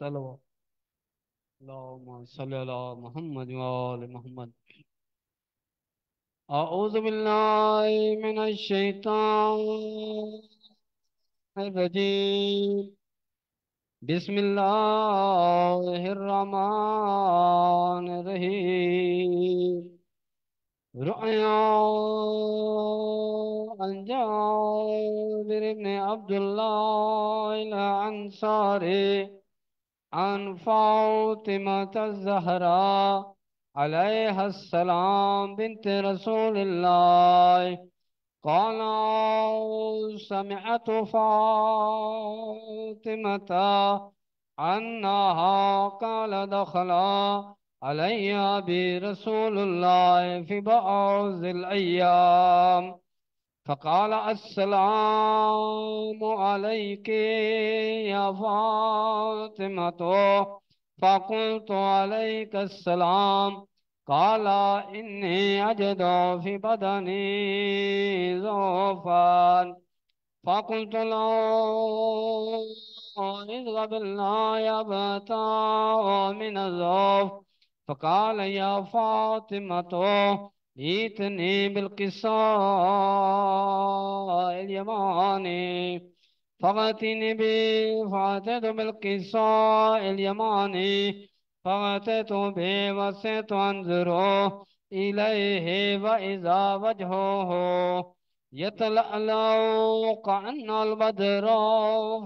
चलो अल्लाहुम्मा सल्ली अला मोहम्मद व आले मोहम्मद। अऊज़ु बिल्लाहि मिनश शैतानिर रजीम। बिस्मिल्लाहिर रहमानिर रहीम। रुया अन जाबिर इब्न अब्दुल्लाह अल अंसारी अन फातिमा ज़हरा अलैहिस्सलाम बिन्त रसूलिल्लाह क़ाल समिअतु फातिमता अन्नहा क़ाल दख़ला अलैया बि रसूलिल्लाह फ़ी बअज़िल अय्याम फ़क़ाल अस्सलामु अलैकि या फ़ातिमतो फ़क़ुल्तु अलैकस्सलाम क़ाल इन्नी अजिदु फ़ी बदनी ज़ुफ़ान फ़क़ुल्तु लहू इज़हब यबता मिन ज़ुफ़ फ़क़ाल या फ़ातिमतो ईतनी बिलकिस्सा यमानी फ़अतिनी बि फ़अतैतु बिलकिस्सा यमानी फ़अतैतु बि वसअतु अंज़ुरु इलैहि व इज़ा वजहुहु यतलअलउ कअन्नल बद्रु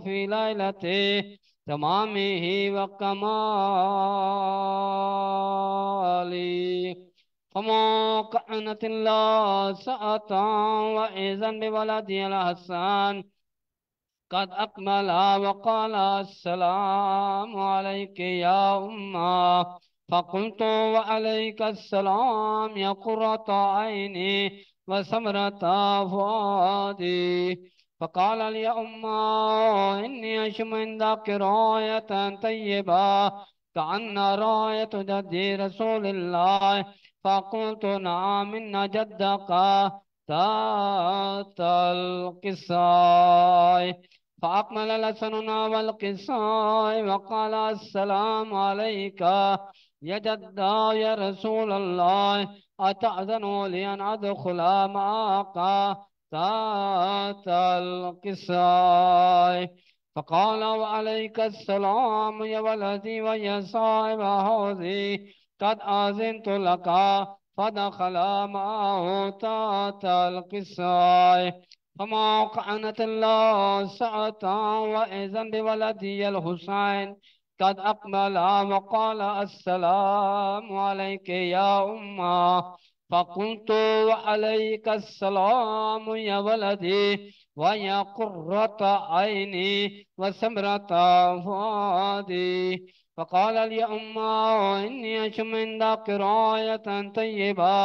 फ़ी लैलति तमामिही व कमाली फमा कअनतिल्लाह सअता व इज़न बिवलदी अल हसन कद अकमला वक़ाल अस्सलामु अलैकि या उम्मा फ़क़ुल्तु व अलैकस्सलाम या क़ुर्रता ऐनी व समरता फ़ुआदी फ़क़ाल या उम्मा इन्नी अशम्मु इंदक रायतन तय्यबा कअन्न रायत जद्दी रसूलिल्लाह फ़क़ुल्तु नअम इन्न जद्दक तातल किसाय फ़अकमल लसनुना वल किसाय वक़ाल अस्सलामु अलैका या जद्दा या रसूल अल्लाह अतअज़नु ली अन अदख़ुला मअका तातल किसाय फ़क़ाल वअलैकस्सलाम या वलदी व या साहिब हौज़ी क़द अज़िनतु लका फ़दख़ला मअहु तातल किसाय फमा कअनत अल्लाह सअता व इज़न बिवलदी अल हुसैन कद अकमला वक़ाल अस्सलामु अलैकि या उम्मा फ़क़ुल्तु व अलैकस्सलाम या वलदी व या क़ुर्रत ऐनी व समरत फ़ुआदी फ़क़ाल या उम्मा इन्नी अशम्मु इंदक रायतन तय्यबा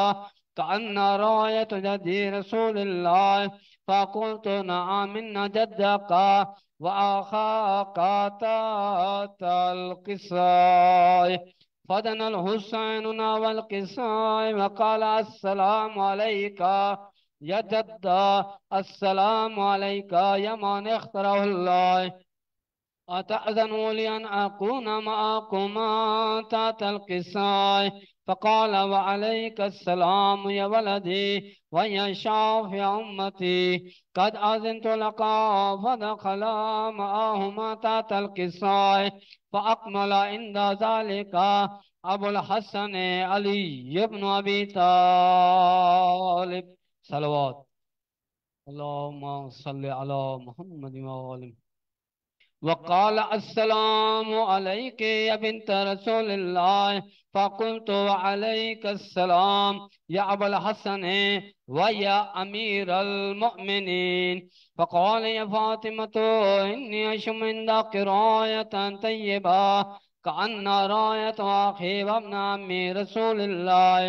कअन्न रायत जद्दी रसूलिल्लाह फ़क़ुल्तु नअम इन्न जद्दक वअख़ाक तातल किसाय फ़दना अल हुसैन वल किसाय वक़ाल अस्सलामु अलैका या जद्दा अस्सलामु अलैका या मन इख्तरहुल्लाह अतअज़नु लि अन अकून मअकुमा तातल किसाय फ़क़ाल वअलैकस्सलाम या वलदी व या शाफ़िअ उम्मती क़द अज़िनतु लका फ़दख़ला मअहुमा तातल किसाय फ़अकमल इंद ज़ालिका अबुल हसन अली इब्न अबी तालिब सलवात अल्लाहुम्मा सल्लि अला मुहम्मद व आले वक़ाल अस्सलामु अलैका या बिन्त रसूलिल्लाह। फ़क़ुल्तु व अलैकस्सलाम या अबल हसन व या अमीरल मुमिनीन। फ़क़ाल या फ़ातिमतु इन्नी अशम्मु इंदक रायतन तय्यबा कअन्ना रायतु अखी व इब्न अम्मी रसूलिल्लाह।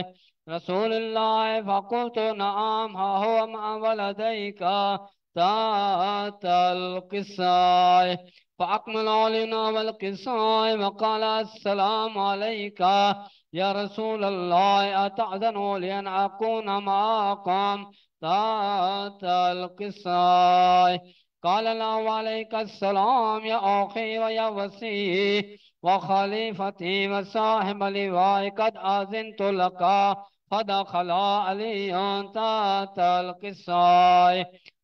फ़क़ुल्तु नअम हा हुवा मअ वलदैका तातल क़िस्सा। फ़अक्मल अलैना वल क़िस्सा वक़ाल अस्सलामु अलैका या रसूल अल्लाह अतअज़नु लि अन अकून मअकुम तातल क़िस्सा। क़ाल ला वअलैका अस्सलाम या अख़ी व या वसी व ख़लीफ़ती व साहिब लिवाइ क़द अज़िनतु लका फदख़ल अलियुन तातल क़िस्सा।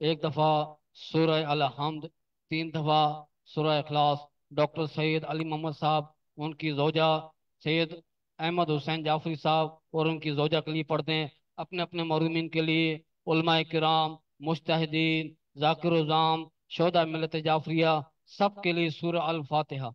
एक दफ़ा सूरह अल हम्द, 3 दफ़ा सूरह इखलास। डॉक्टर सैयद अली मोहम्मद साहब, उनकी जोजा सैयद अहमद हुसैन जाफरी साहब और उनकी जोजा के लिए पढ़ते हैं। अपने अपने मरूमीन के लिए, उलमाए किराम, मुज्तहिदीन, जाकिर उज़ाम, शोदा मिलत जाफरिया, सब के लिए सूरह अल फातिहा।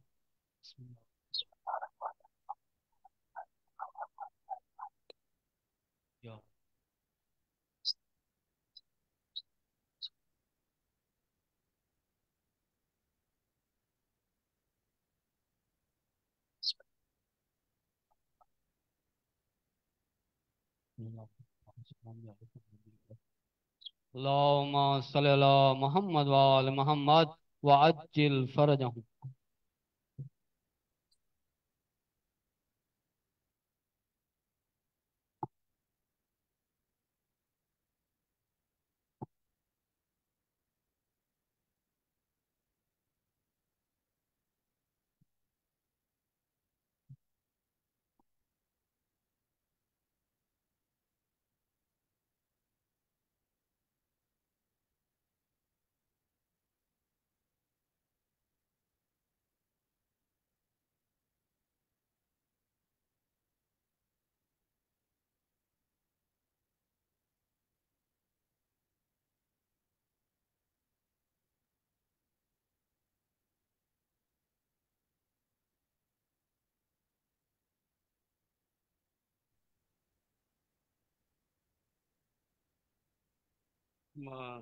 अल्लाहुम्मा सल्लि अला मोहम्मद व आल मोहम्मद व अज्जिल फरजहum।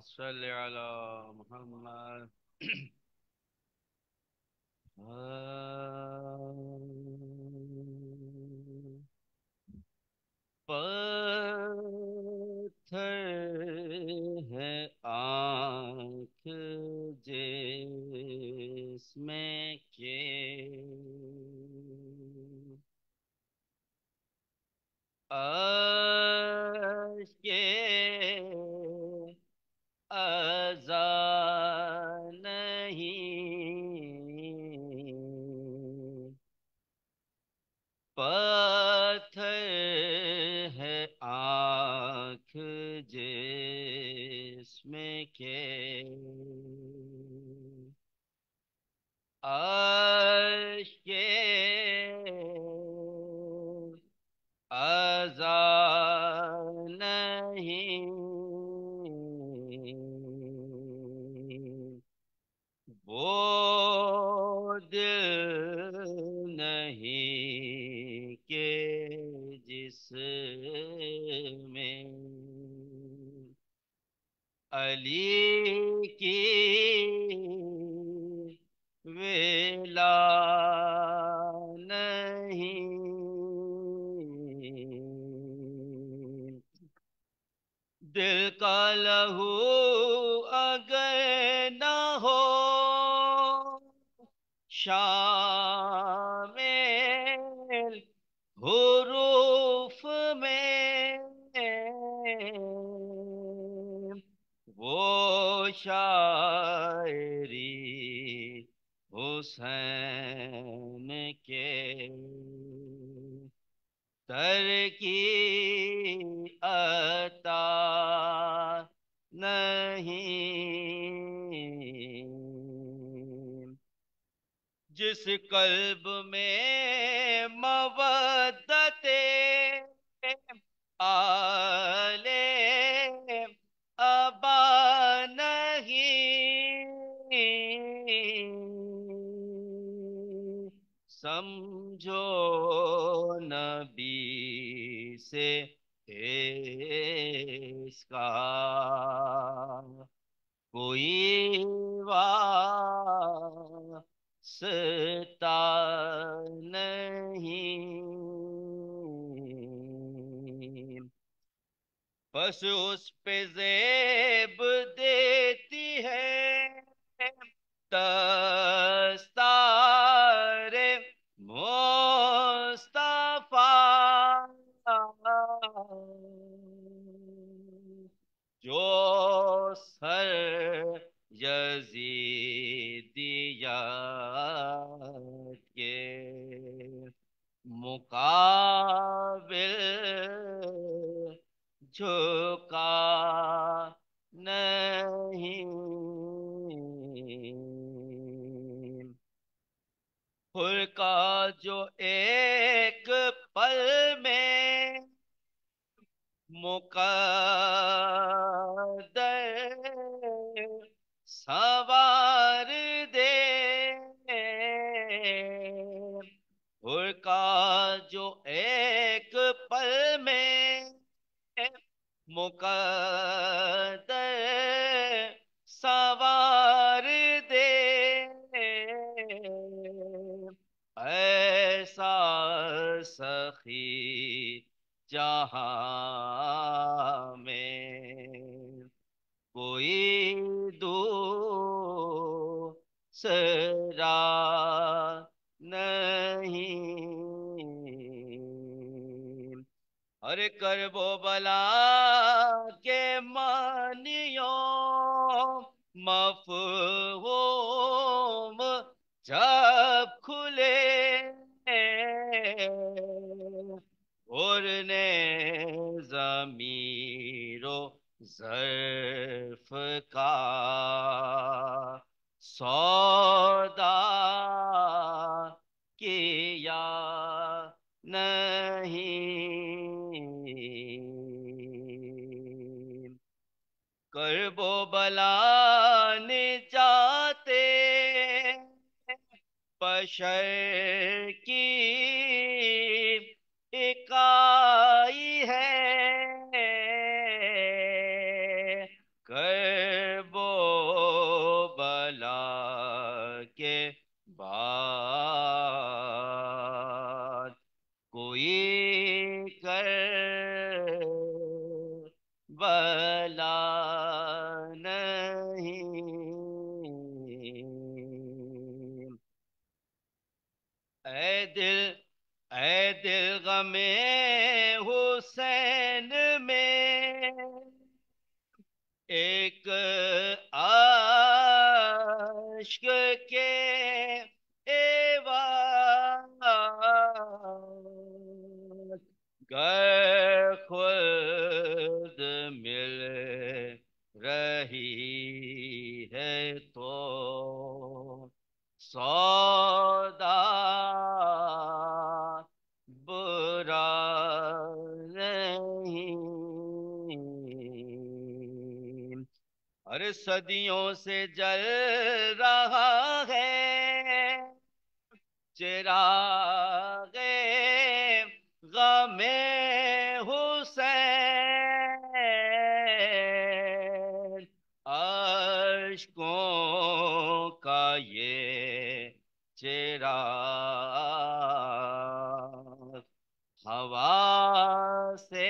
सल्लि अला मोहम्मद। पत्थर है आँख जिसमें के अश्के अज़ा नहीं, पत्थर है आँख जिसमें के अश्के अज़ा नहीं, वो दिल नहीं के जिसमें अली की वेला नहीं। दिल का लहू अगर न हो शामिल शायरी हुसैन के तर की अता नहीं। जिस कल्ब में मवद्दते आले अबा नहीं, समझो नबी से इसका कोई वास्ता नहीं। बस उस पे ज़ेब देती है दस्तारे मुस्तफा, जो सर यजीदिया के मुकाबिल झुका नहीं। खुल का जो एक पल में मुकद्दर सवार दे, उनका जो एक पल में मुकद्दर सवार दे, ऐसा सखी जहां में कोई दूसरा नहीं। अरे करबो बला के मानियो मफहूम जब खुले, और ने जमीरो ज़र्फ का सौदा किया नहीं। करबो बला ने जाते बशर की इकाई है, करबो बला के बाद कोई कर बला नहीं। ऐ दिल गमे हुसैन में एक आशिक के एवाज, गर खुद मिल रही है तो सौदा बुरा नहीं। अरे सदियों से जल रहा है चिरागे गमे हुसैन, अश्कों का ये चिराग हवा से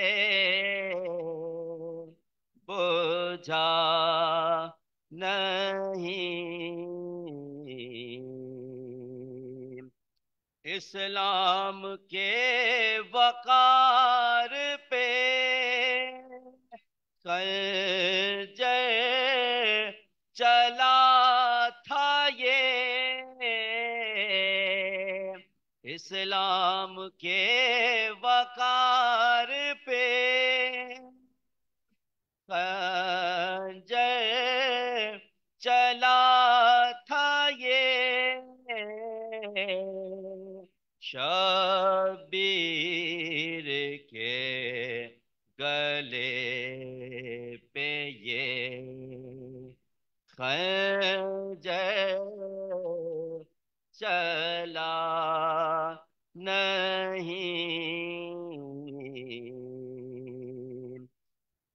बुझा नहीं। इस्लाम के वकार पे खंजर चला था ये इस्लाम के वकार पे खंजर चला था ये शबीर के गले पे ये खंजर चला नहीं।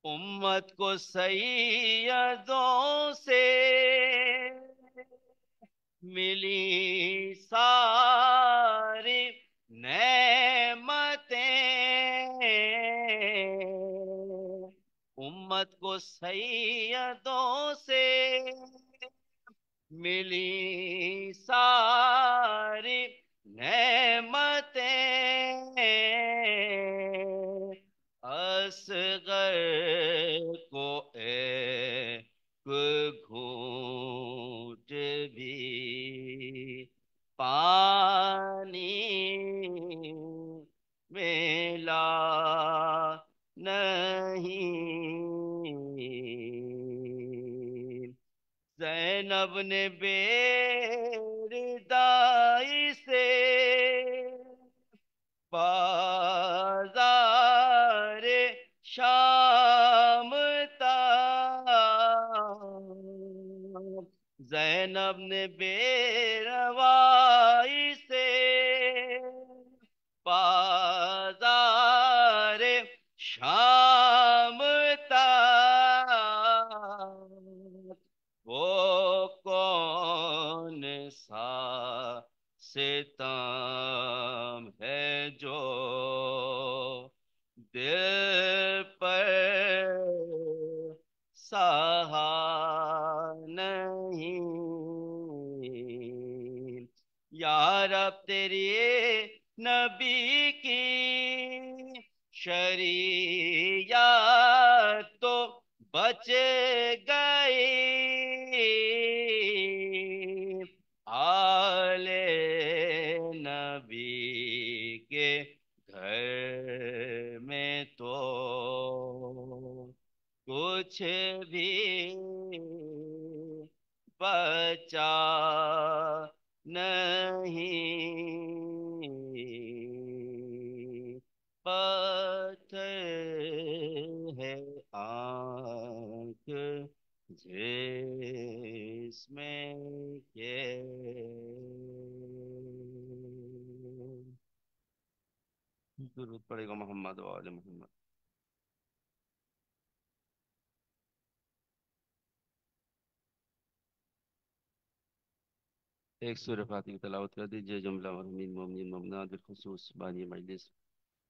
उम्मत को सैयदों से मिली सारी नेमतें। उम्मत को सैयदों से मिली सारी नेमतें। असगर को एक घूंट भी पानी मिला नहीं। ज़ैनब ने बेरदाई से बाज़ार शाम तक। ज़ैनब ने बेरवाई से बाज़ार शाम तक। वो कौन सा सितम है जो दिल पर सहा नहीं। या रब तेरी नबी की शरीयत तो बच गई। आले नबी के घर में तो कुछ भी बचा नहीं। पत्थर है आंख जिसमें ये दुरूद पड़ेगा मोहम्मद वाले मोहम्मद। एक सूरह फातिहा की तलावत कर दीजिए। जुमला मरहूमीन मोमिनीन मोमिनात बिलखुसूस बानी मजलिस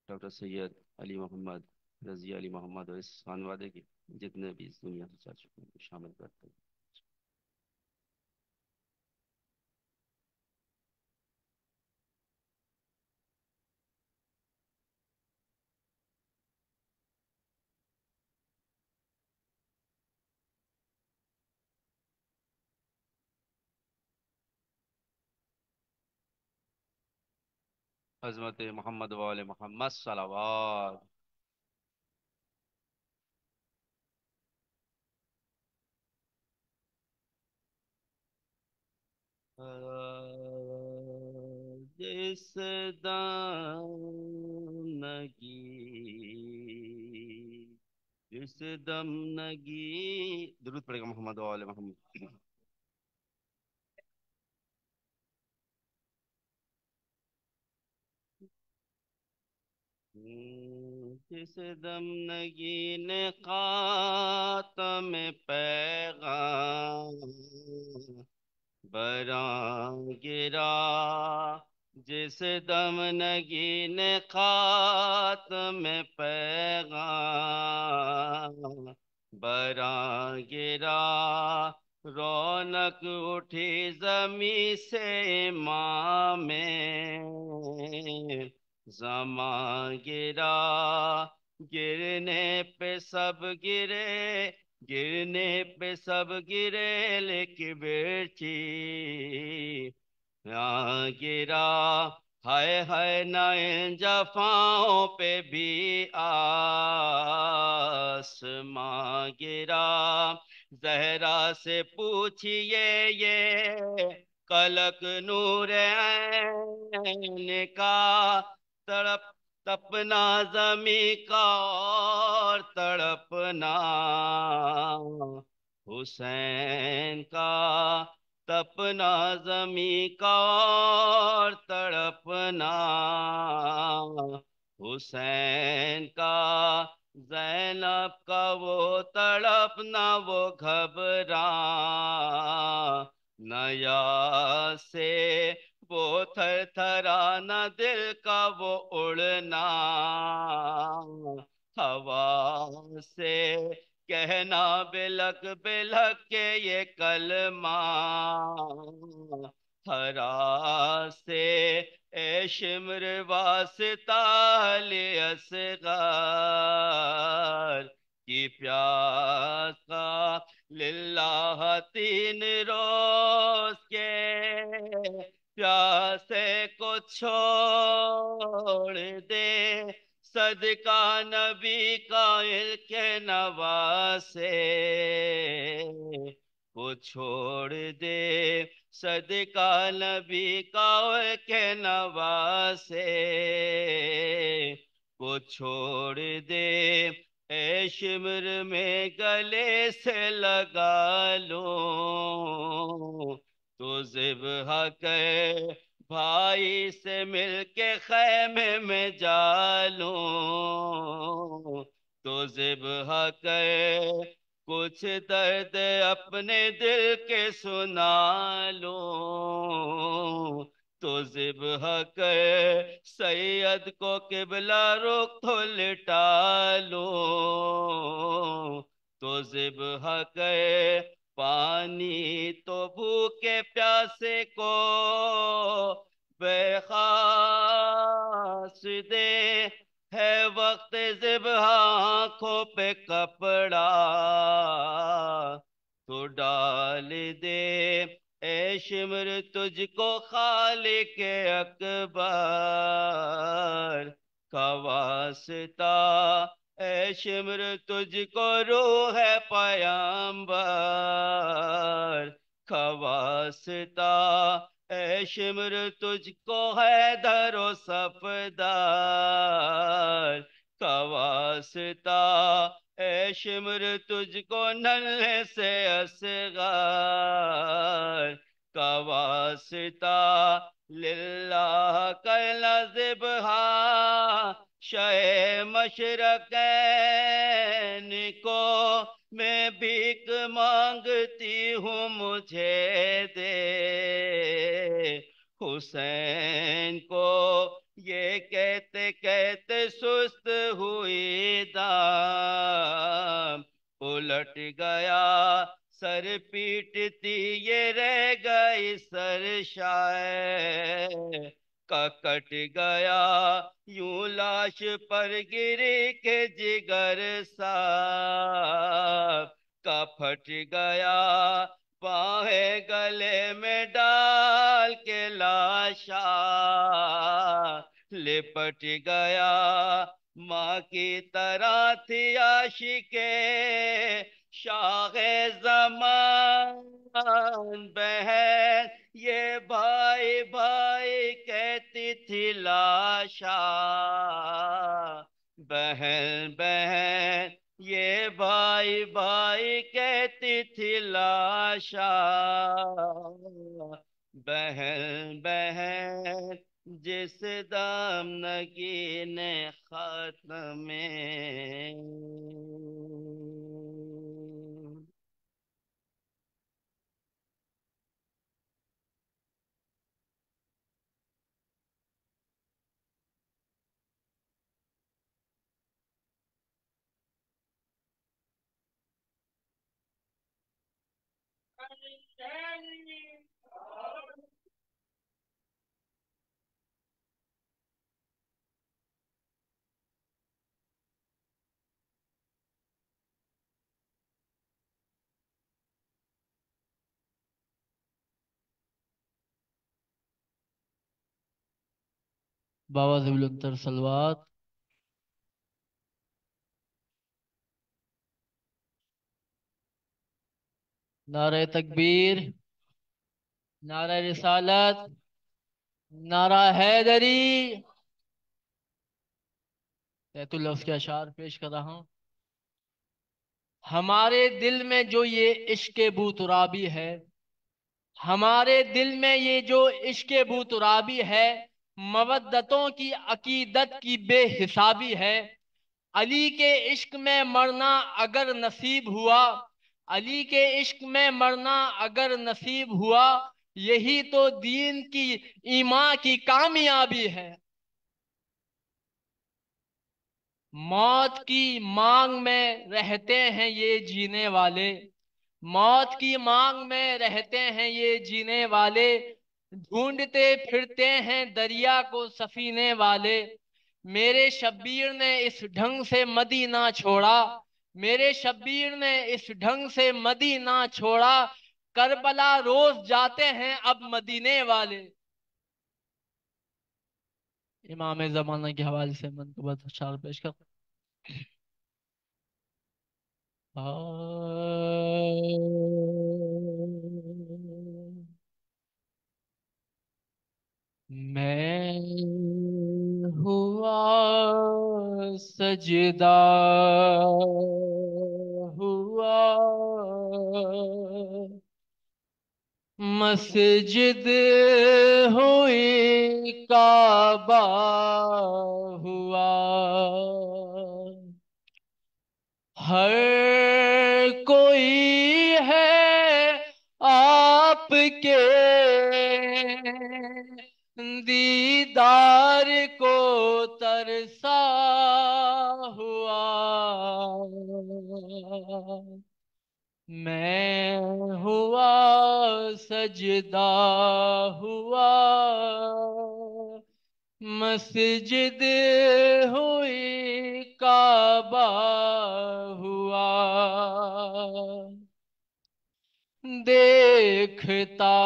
डॉक्टर सैयद अली मोहम्मद रज़ी अली मोहम्मद और इस खानवादे के जितने भी इस दुनिया से जा चुके हैं शामिल करते हैं। हज़रत मोहम्मद वाले मोहम्मद सलावत। जिस दम नगी जिस दम नगी दुरूद पड़ेगा मोहम्मद वाले मोहम्मद। जिस दम नगीन खातम पैगाम बरां गिरा। जिस दम नगीन खातम पैगाम बरां गिरा। रौनक उठी जमी से माँ में जमा गिरा। गिरने पे सब गिरे गिरने पे सब गिरे लेकिन बेची यहाँ गिरा। हाय हाय ना इन जफाओं पे भी आसमां गिरा। जहरा से पूछिए ये कलक नूर ऐन का। तड़प तपना जमी का और तड़पना हुसैन का। तपना जमी का और तड़पना हुसैन का। जैनब का वो तड़पना वो घबरा नया से वो थर थरा न दिल का वो उड़ना। हवा से कहना बिलक बिलक के ये कलमा। हरा से ए शिमर वास्ता ले असगार की प्यास का। लिल्लाह 3 रोज के प्यासे को छोड़ दे। सदका नबी का इल्के नवासे को छोड़ दे। सदका नबी का इल्के नवासे को छोड़ दे। ए शिमर में गले से लगा लो तो ज़िब्ह कर भाई से मिलके खैमे में जा लूं। तो ज़िब्ह कर कुछ दर्द अपने दिल के सुना लूं। तो ज़िब्ह कर सैयद को किबला रुख तो लिटा लूं। तो ज़िब्ह कर पानी तो भूखे प्यासे को बेखास दे। है वक्त ज़िब्ह आँखों पे कपड़ा तो डाल दे। ए शिमर तुझको खालिक अकबर का वास्ता। ए शिमर तुझको रूह है पयंबर का वास्ता। ए शिमर तुझको है दरो सफदार का वास्ता। ए शिमर तुझको नन्हे से असगार का वास्ता। लिल्लाह कैला ज़िब्हा शे मशरकैन को मैं भीख मांगती हूँ मुझे दे। हुसैन को ये कहते कहते सुस्त हुई दाम उलट गया। सर पीटती ये रह गई सर शाय का कट गया। यूं लाश पर गिरी के जिगर सा का फट गया। बाहें गले में डाल के लाशा लिपट गया। माँ की तरह थी आशिके शाहे ज़मान बहन। ये भाई भाई कहती थी लाशा। बहन बहन ये भाई भाई कहती थी लाशा। बहन बहन जिस दाम नगीन खत में। बाबा ज़बीलुत्तर सलवात। नारे तकबीर, नारा रिसालत, नारा हैदरी। तैतुल लफ्ज़ के अशार पेश कर रहा हूं। हमारे दिल में जो ये इश्क बूतुराबी है, हमारे दिल में ये जो इश्क बूतुराबी है, मवद्दतों की अकीदत की बेहिसाबी है। अली के इश्क में मरना अगर नसीब हुआ, अली के इश्क में मरना अगर नसीब हुआ, यही तो दीन की ईमान की कामयाबी है। मौत की मांग में रहते हैं ये जीने वाले, मौत की मांग में रहते हैं ये जीने वाले, ढूंढते फिरते हैं दरिया को सफीने वाले। मेरे शब्बीर ने इस ढंग से मदीना छोड़ा, मेरे शब्बीर ने इस ढंग से मदीना छोड़ा, करबला रोज जाते हैं अब मदीने वाले। इमाम ज़माना के हवाले से मनक़बत अशार पेश कर। मैं हुआ सजदा, हुआ मस्जिद, हुई काबा, हुआ हर कोई है आपके दीदार को तरसा हुआ। मैं हुआ सजदा, हुआ मस्जिद, हुई काबा, हुआ देखता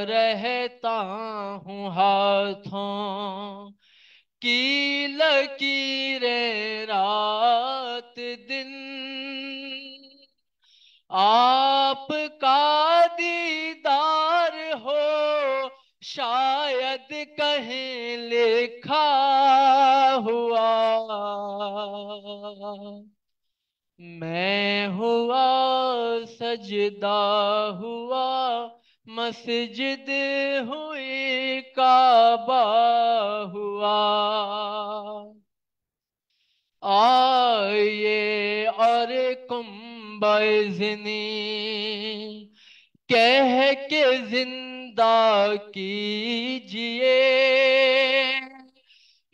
रहता हूँ हाथों की लकीरें रात दिन, आपका दीदार हो शायद कहीं लिखा हुआ। मैं हुआ सजदा, हुआ मस्जिद, हुई काबा, हुआ आइए और कुंबज़नी कह के जिंदा कीजिए,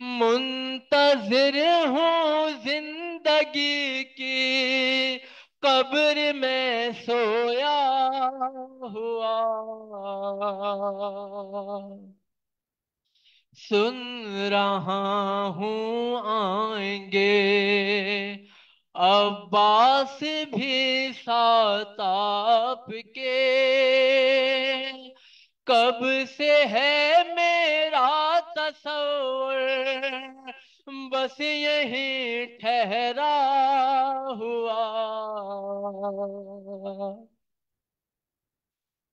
मुंतज़िर हूँ जिंदगी की कब्र में सोया हुआ। सुन रहा हूँ आएंगे अब्बास भी साथ आपके, कब से है मेरा तसव्वुर बस यही ठहरा हुआ।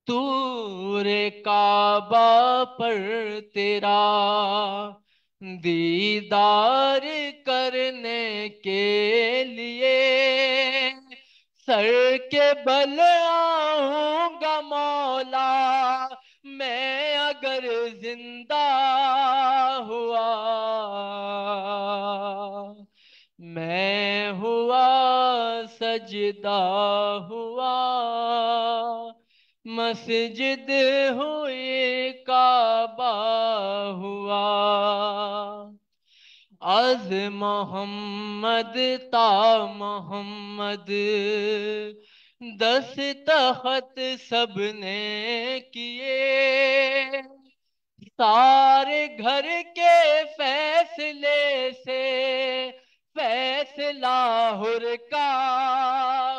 तूरे काबा पर तेरा दीदार करने के लिए सर के बल आऊंगा मौला, मैं अगर जिंदा हुआ। मैं हुआ सजदा, हुआ मस्जिद, हुई काबा, हुआ अज मोहम्मद ता मोहम्मद दस्तखत सबने किए, सारे घर के फैसले से फैसला हुर का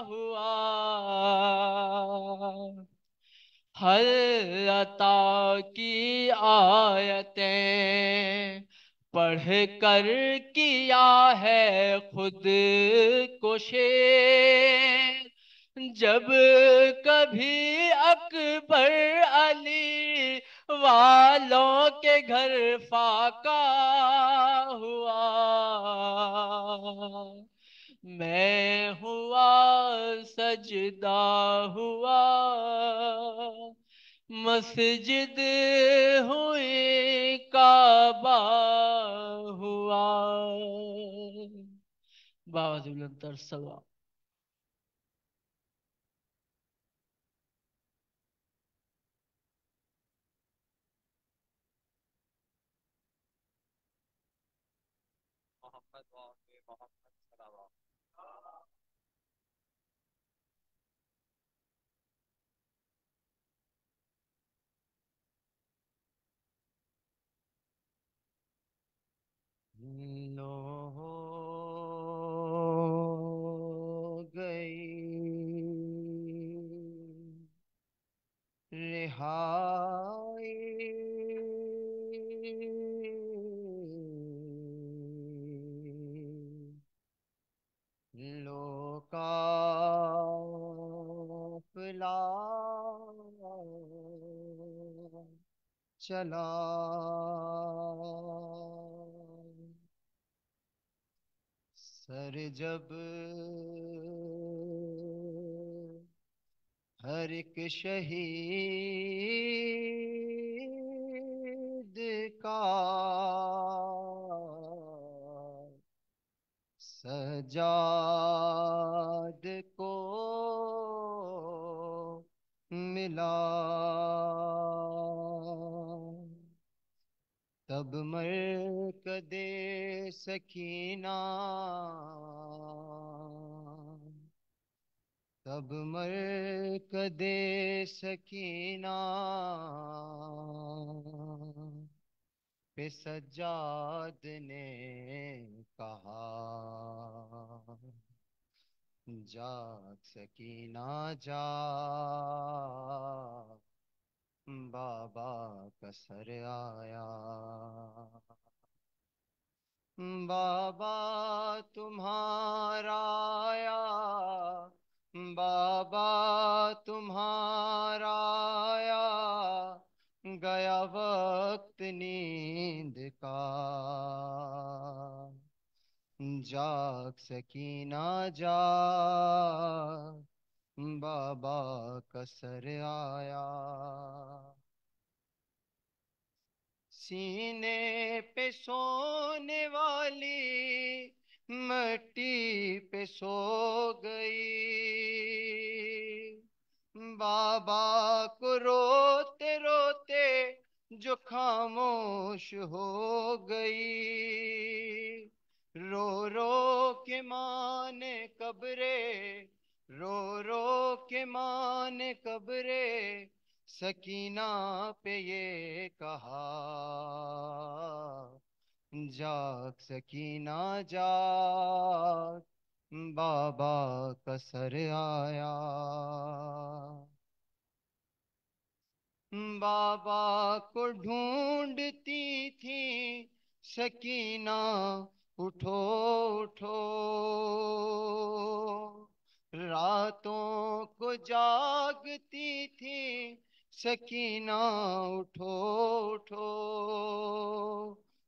हुआ। हर अता की आयतें पढ़ कर किया है खुद को शेर, जब कभी अकबर अली वालों के घर फाका हुआ, मैं हुआ सजदा हुआ, मस्जिद हुई काबा हुआ। बाबा जी बुलंद सवा। लो हो गई रिहाई, लो काफिला चला, सर जब हर एक शहीद का सजाद को मिला, तब मरकदे सकीना, तब मरकदे सकीना पे सज्जाद ने कहा, जाग सकीना जाग, बाबा का सर आया, बाबा तुम्हारा आया, बाबा तुम्हारा आया, गया वक्त नींद का, जाग सकीना जाग, बाबा का सर आया, सीने पे सोने वाली मट्टी पे सो गई, बाबा को रोते रोते जो खामोश हो गई, रो रो के माने कब्रे, रो रो के माने कब्रे, सकीना पे ये कहा, जाग सकीना जाग, बाबा का सर आया, बाबा को ढूंढती थी सकीना, उठो उठो, रातों को जागती थी सकीना, उठो उठो,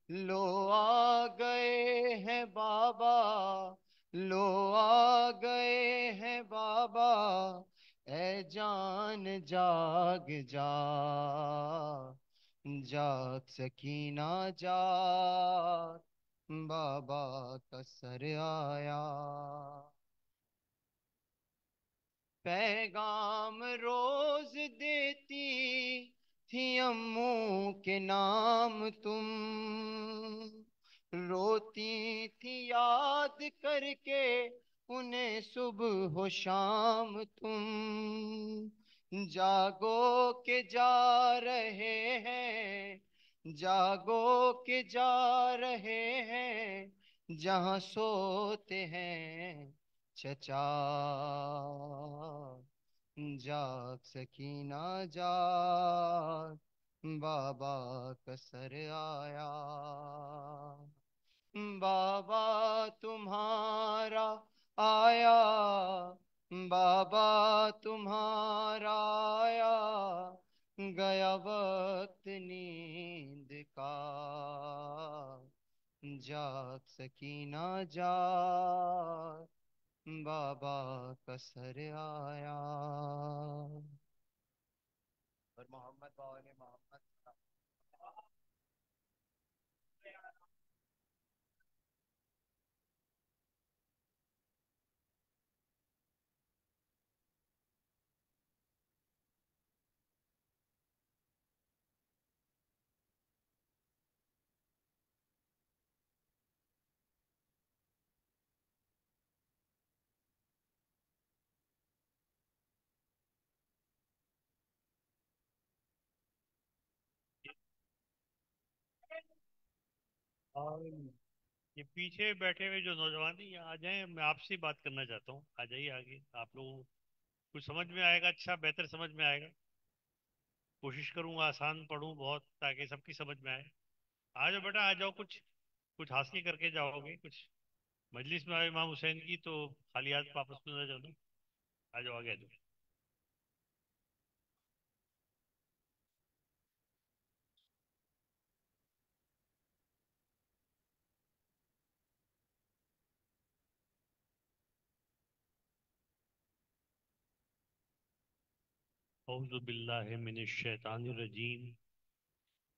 लो आ गए हैं बाबा, लो आ गए हैं बाबा, ऐ जान जाग जा, जाग सकीना जाग, बाबा का सर आया, पैगाम रोज देती थी अम्मू के नाम तुम, रोती थी याद करके उन्हें सुबह हो शाम तुम, जागो के जा रहे हैं, जागो के जा रहे हैं, जहां सोते हैं चचा, जाग सकीना जाग, बाबा कसर आया। बाबा तुम्हारा आया, बाबा तुम्हारा आया, गया वक्त नींद का, जाग सकीना जाग, बाबा कसर आया। और मोहम्मद बाले मोहम्मद। और ये पीछे बैठे हुए जो नौजवान हैं, ये आ जाएं, मैं आपसे बात करना चाहता हूँ। आ जाइए आगे, आप लोगों को कुछ समझ में आएगा, अच्छा बेहतर समझ में आएगा। कोशिश करूंगा आसान पढ़ूं बहुत, ताकि सबकी समझ में आए। आ जाओ बेटा, आ जाओ, कुछ कुछ हासिल करके जाओगे। कुछ मजलिस में आए इमाम हुसैन की, तो खाली हाथ वापस में ना जाओ ना। आ जाओ, आगे आ जाओ। औज़ु बिल्लाहि मिनश शैतानिर रजीम।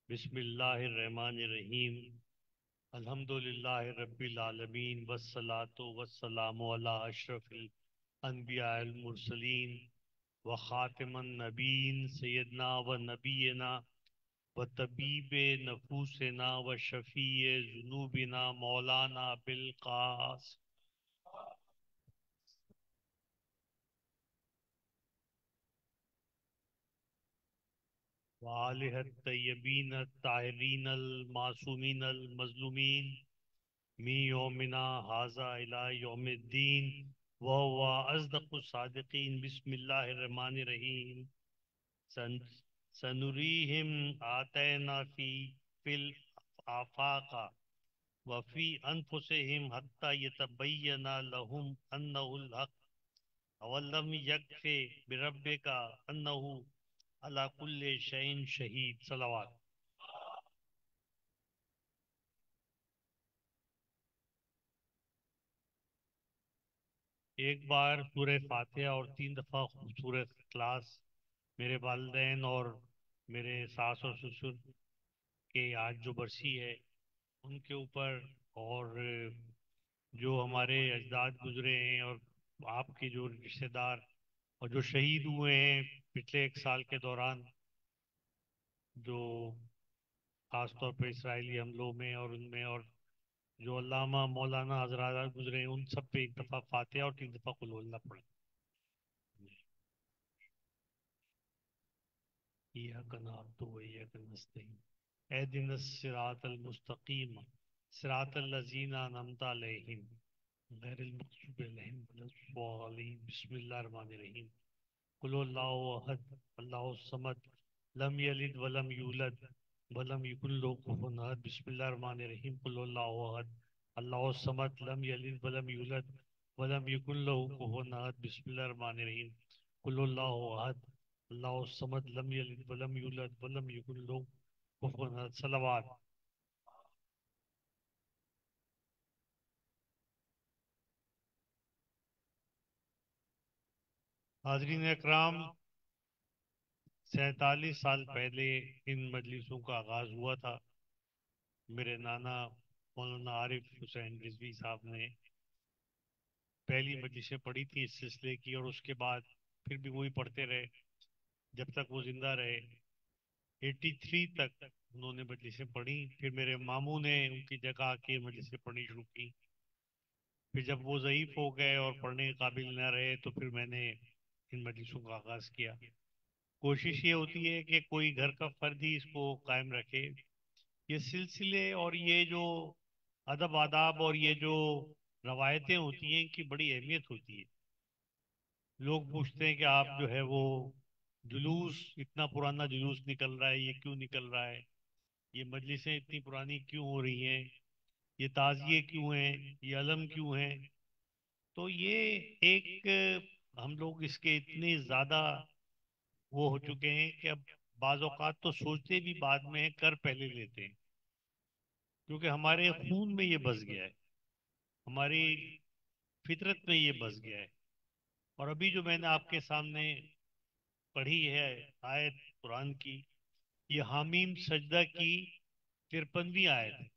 बिस्मिल्लाहिर रहमानिर रहीम। अल्हम्दुलिल्लाहि रब्बिल आलमीन, वस्सलातु वस्सलामु अला अशरफिल अनबिया अल मुरसलीन व खातिमन नबीन सैयदना व नबीना व तबीब नफूसना व शफ़ी ज़ुनूबिना मौलाना बिलकास वालिहत तय्यबीन ताहिरीन अल मासूमीन अल मज़लूमीन मी यौमिना हाजा इला यौमिद्दीन व हुवा अस्दक़ुस सादिक़ीन। बिस्मिल्लाहिर रहमानिर रहीम। सन सनुरीहिम आतैना फिल आफाका वफ़ी अनफुसिहिम हत्ता यतबय्यना लहुम अन्नहुल हक़ अवल्लम यकफ़ी बिरब्बिका अन्नहु अला कुल्ली शैइन शहीद। सलावत। एक बार सूरह फातिहा और 3 दफ़ा सूरह इखलास मेरे वालिदैन और मेरे सास और ससुर के आज जो बरसी है उनके ऊपर, और जो हमारे अजदाद गुजरे हैं, और आपके जो रिश्तेदार और जो शहीद हुए हैं पिछले 1 साल के दौरान, जो खास तौर पर इसराइली हमलों में और उनमें, और जो अल्लामा मौलाना हजरात गुजरे हैं, उन सब पे 1 दफ़ा फातिहा और 3 दफ़ा कुल हुवल्लाह पढ़े। इय्याका नअबुदु व इय्याका नस्तईन इहदिनस सिरातल मुस्तकीम सिरातल लज़ीना अनअमता अलैहिम गैरिल मग़ज़ूबि अलैहिम वलद्दॉलीन। बिस्मिल्लाहिर रहमानिर रहीम। कुल हुवल्लाहु अहद अल्लाहु समद लम यलिद वलम यूलद वलम यकुन लहू कुफुवन अहद। बिस्मिल्लाहिर रहमानिर रहीम। कुल हुवल्लाहु अहद अल्लाहु समद लम यलिद वलम यूलद वलम यकुन लहू कुफुवन अहद। बिस्मिल्लाहिर रहमानिर रहीम। कुल हुवल्लाहु अहद अल्लाहु समद लम यलिद वलम यूलद वलम यकुन लहू कुफुवन अहद। सलावत। हाज़रीन इकराम, 47 साल पहले इन मजलिसों का आगाज़ हुआ था। मेरे नाना मौलाना आरिफ हुसैन रिजवी साहब ने पहली मजलिसें पढ़ी थी इस सिलसिले की, और उसके बाद फिर भी वही पढ़ते रहे जब तक वो जिंदा रहे। 83 तक उन्होंने मजलिसें पढ़ी। फिर मेरे मामू ने उनकी जगह आके मजलिसें पढ़नी शुरू की। फिर जब वो ज़ईफ़ हो गए और पढ़ने के काबिल न रहे, तो फिर मैंने इन मजलिसों का आगाज़ किया। कोशिश ये होती है कि कोई घर का फर्द ही इसको कायम रखे। ये सिलसिले और ये जो अदब आदाब और ये जो रवायतें होती हैं, इनकी बड़ी अहमियत होती है। लोग पूछते हैं कि आप जो है वो जुलूस, इतना पुराना जुलूस निकल रहा है, ये क्यों निकल रहा है, ये मजलिसें इतनी पुरानी क्यों हो रही हैं, ये ताज़िए क्यों हैं, ये अलम क्यों हैं। तो ये एक हम लोग इसके इतने ज़्यादा वो हो चुके हैं कि अब बाज़ औक़ात तो सोचते भी बाद में हैं, कर पहले लेते हैं, क्योंकि हमारे खून में ये बस गया है, हमारी फितरत में ये बस गया है। और अभी जो मैंने आपके सामने पढ़ी है आयत कुरान की, ये हामीम सजदा की 53वीं आयत है।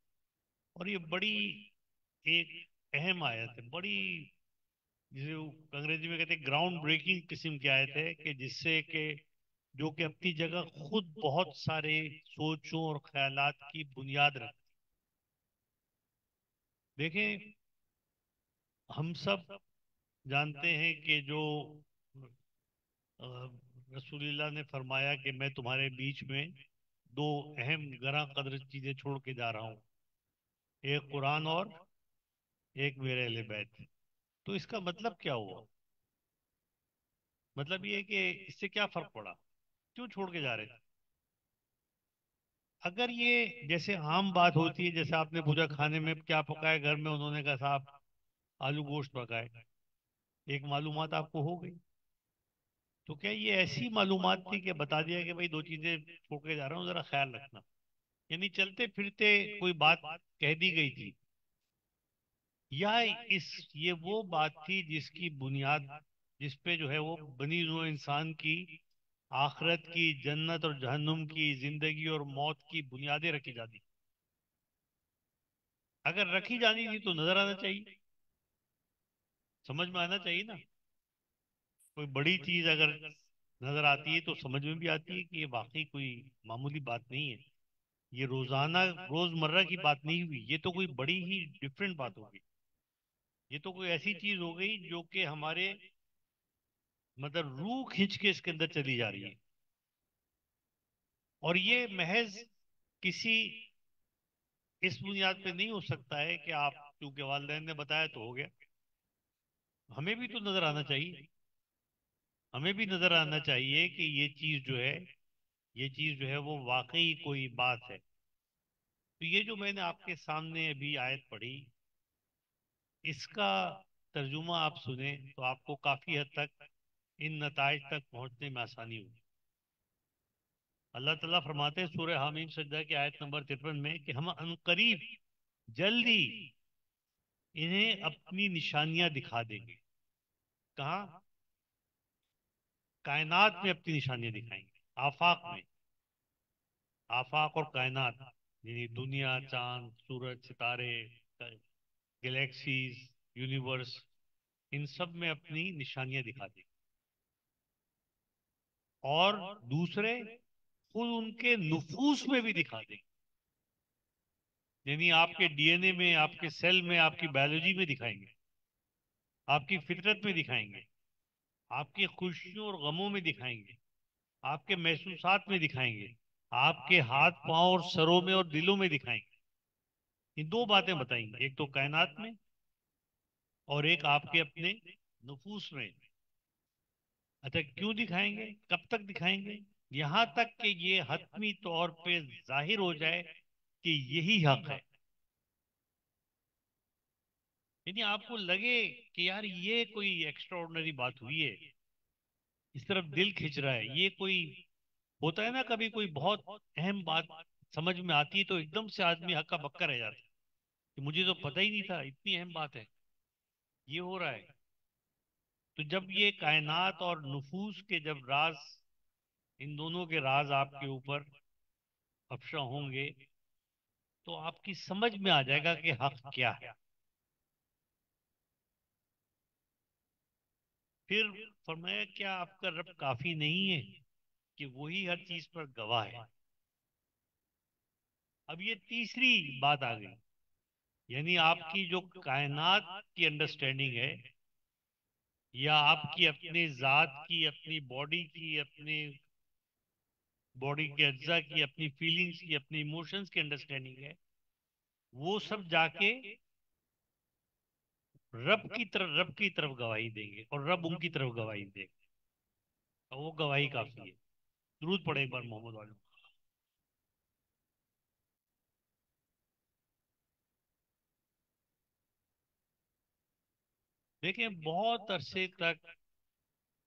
और ये बड़ी एक अहम आयत है, बड़ी, जिसे वो अंग्रेजी में कहते हैं ग्राउंड ब्रेकिंग किस्म की आयत है, कि जिससे कि जो कि अपनी जगह खुद बहुत सारे सोचों और ख्यालात की बुनियाद रखती। देखें, हम सब जानते हैं कि जो अ, रसूलुल्लाह ने फरमाया कि मैं तुम्हारे बीच में दो अहम गरा कदर चीजें छोड़ के जा रहा हूँ, एक कुरान और एक मेरे अहले बैत। तो इसका मतलब क्या हुआ? मतलब ये है कि इससे क्या फर्क पड़ा, क्यों छोड़ के जा रहे थे? अगर ये जैसे आम बात होती है, जैसे आपने पूछा खाने में क्या पकाए घर में, उन्होंने कहा साहब आलू गोश्त पकाए, एक मालूमात आपको हो गई। तो क्या ये ऐसी मालूमात थी कि बता दिया कि भाई दो चीजें छोड़ के जा रहा हूँ, जरा ख्याल रखना? यानी चलते फिरते कोई बात कह दी गई थी, या इस ये वो बात थी जिसकी बुनियाद, जिस पे जो है वो बनी नौ इंसान की आखिरत की, जन्नत और जहन्नुम की, जिंदगी और मौत की बुनियादें रखी जाती? अगर रखी जानी थी तो नजर आना चाहिए, समझ में आना चाहिए ना। कोई बड़ी चीज अगर नजर आती है तो समझ में भी आती है कि ये वाकई कोई मामूली बात नहीं है, ये रोजाना रोजमर्रा की बात नहीं हुई, ये तो कोई बड़ी ही डिफरेंट बात होगी। ये तो कोई ऐसी चीज हो गई जो कि हमारे मतलब रूह खींच के इसके अंदर चली जा रही है। और ये महज किसी इस बुनियाद पे नहीं हो सकता है कि आप क्योंकि वालिदैन ने बताया तो हो गया। हमें भी तो नजर आना चाहिए, हमें भी नजर आना चाहिए कि ये चीज जो है, ये चीज जो है वो वाकई कोई बात है। तो ये जो मैंने आपके सामने अभी आयत पढ़ी, इसका तर्जुमा आप सुने तो आपको काफी हद तक इन नताइज तक पहुंचने में आसानी होगी। अल्लाह ताला फरमाते हैं सूरह हामीम सजदा की आयत नंबर 53 में कि हम अनकरीब जल्दी इन्हें अपनी निशानियां दिखा देंगे। कहाँ? कायनात में अपनी निशानियां दिखाएंगे, आफाक में। आफाक और कायनात यानी दुनिया, चांद, सूरज, सितारे, गैलेक्सीज, यूनिवर्स, इन सब में अपनी निशानियां दिखा देंगे। और दूसरे खुद उनके नुफूस में भी दिखा देंगे, यानी आपके डीएनए में, आपके सेल में, आपकी बायोलॉजी में दिखाएंगे, आपकी फितरत में दिखाएंगे, आपकी खुशियों और गमों में दिखाएंगे, आपके महसूसात में दिखाएंगे, आपके हाथ पांव और सरों में और दिलों में दिखाएंगे। ये दो बातें बताएंगे, एक तो कायनात में और एक आपके अपने नुफूस में। अच्छा, क्यों दिखाएंगे, कब तक दिखाएंगे? यहां तक कि ये हतमी तौर पे जाहिर हो जाए कि यही हक है। यानी आपको लगे कि यार ये कोई एक्स्ट्राऑर्डिनरी बात हुई है, इस तरफ दिल खिंच रहा है, ये कोई होता है ना कभी कोई बहुत अहम बात समझ में आती है तो एकदम से आदमी हक्का बक्का रह जाता है कि मुझे तो पता ही नहीं था इतनी अहम बात है, ये हो रहा है। तो जब ये कायनात और नुफूस के जब राज, इन दोनों के राज आपके ऊपर अफशा होंगे तो आपकी समझ में आ जाएगा कि हक क्या है। फिर फरमाया क्या आपका रब काफी नहीं है कि वही हर चीज पर गवाह है? अब ये तीसरी बात आ गई, यानी आपकी जो कायनात की अंडरस्टैंडिंग है, या आपकी अपने जात की, अपनी बॉडी की, अपने बॉडी के अज्जा की, अपनी फीलिंग्स की, अपनी इमोशंस की अंडरस्टैंडिंग है, वो सब जाके रब की तरफ गवाही देंगे और रब उनकी तरफ गवाही देंगे। और वो गवाही काफी है। दुरूद पढ़े एक बार मोहम्मद वाले। देखिए बहुत अरसे तक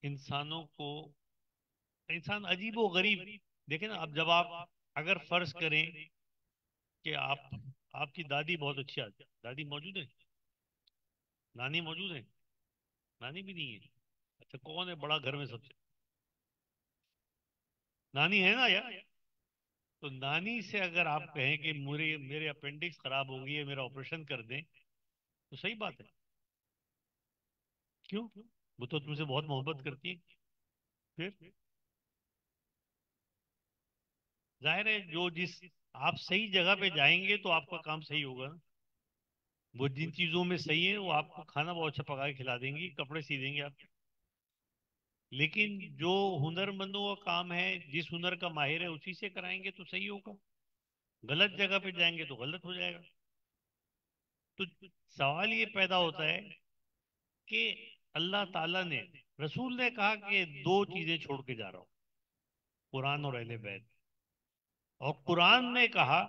इंसानों को, इंसान अजीब व गरीब, देखें ना, अब जब आप अगर फर्ज करें कि आपकी दादी बहुत अच्छी आदमी, दादी मौजूद है, नानी मौजूद है, नानी भी नहीं है, अच्छा कौन है बड़ा घर में सबसे? नानी है ना यार। तो नानी से अगर आप कहें कि मेरे मेरे अपेंडिक्स खराब हो गई है, मेरा ऑपरेशन कर दें, तो सही बात है। क्यों? वो तो तुमसे बहुत मोहब्बत करती है। फिर जाहिर है जो जिस, आप सही जगह पे जाएंगे तो आपका काम सही होगा ना। वो जिन चीजों में सही है वो आपको खाना बहुत अच्छा पका के खिला देंगी, कपड़े सी देंगे आप। लेकिन जो हुनरमंदों का काम है, जिस हुनर का माहिर है उसी से कराएंगे तो सही होगा। गलत जगह पे जाएंगे तो गलत हो जाएगा। तो सवाल ये पैदा होता है कि अल्लाह ताला ने, रसूल ने कहा कि दो चीजें छोड़ के जा रहा हूं, कुरान और अहले बैत। और कुरान ने कहा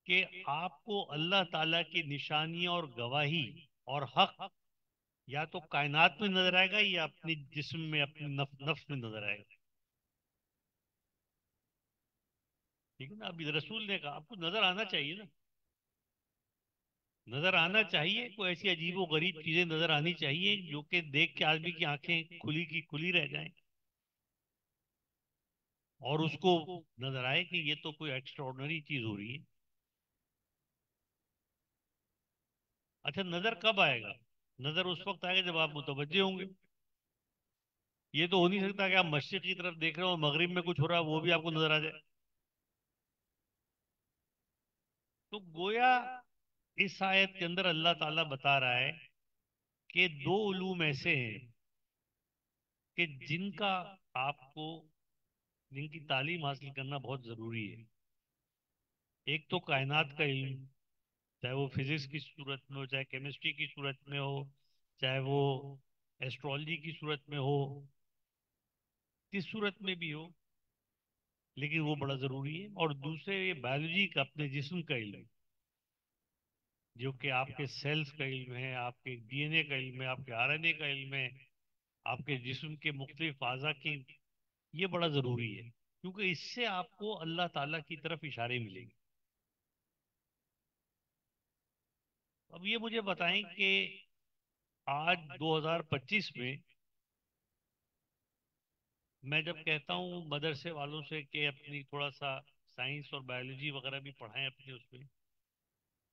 कि आपको अल्लाह ताला की निशानियां और गवाही और हक या तो कायनात में नजर आएगा या अपनी जिस्म में, अपनी नफ्स में नजर आएगा। ठीक है ना? अभी रसूल ने कहा आपको नजर आना चाहिए ना, नजर आना चाहिए। कोई ऐसी अजीबो गरीब चीजें नजर आनी चाहिए जो कि देख के आदमी की आंखें खुली की खुली रह जाएं, और उसको नजर आए कि ये तो कोई एक्स्ट्राऑर्डिनरी चीज हो रही है। अच्छा नजर कब आएगा? नजर उस वक्त आएगा जब आप मुतवज्जे होंगे। ये तो हो नहीं सकता कि आप मस्जिद की तरफ देख रहे हो, मगरिब में कुछ हो रहा है वो भी आपको नजर आ जाए। तो गोया इस आयत के अंदर अल्लाह ताला बता रहा है कि दो उलूम ऐसे हैं कि जिनका आपको, जिनकी तालीम हासिल करना बहुत जरूरी है। एक तो कायनात का इल्म, चाहे वो फिजिक्स की सूरत में हो, चाहे केमिस्ट्री की सूरत में हो, चाहे वो एस्ट्रोलॉजी की सूरत में हो, किस सूरत में भी हो, लेकिन वो बड़ा जरूरी है। और दूसरे ये बायोलॉजी का, अपने जिस्म का इल्म, जो कि आपके सेल्स का इल्म है, आपके डीएनए का इल्म है, आपके आरएनए का इल्म है, आपके जिस्म के मुख्तलिफ आज़ा की, ये बड़ा जरूरी है, क्योंकि इससे आपको अल्लाह ताला की तरफ इशारे मिलेंगे। अब ये मुझे बताएं कि आज 2025 में मैं जब कहता हूँ मदरसे वालों से कि अपनी थोड़ा सा साइंस और बायोलॉजी वगैरह भी पढ़ाएं अपने उसमें,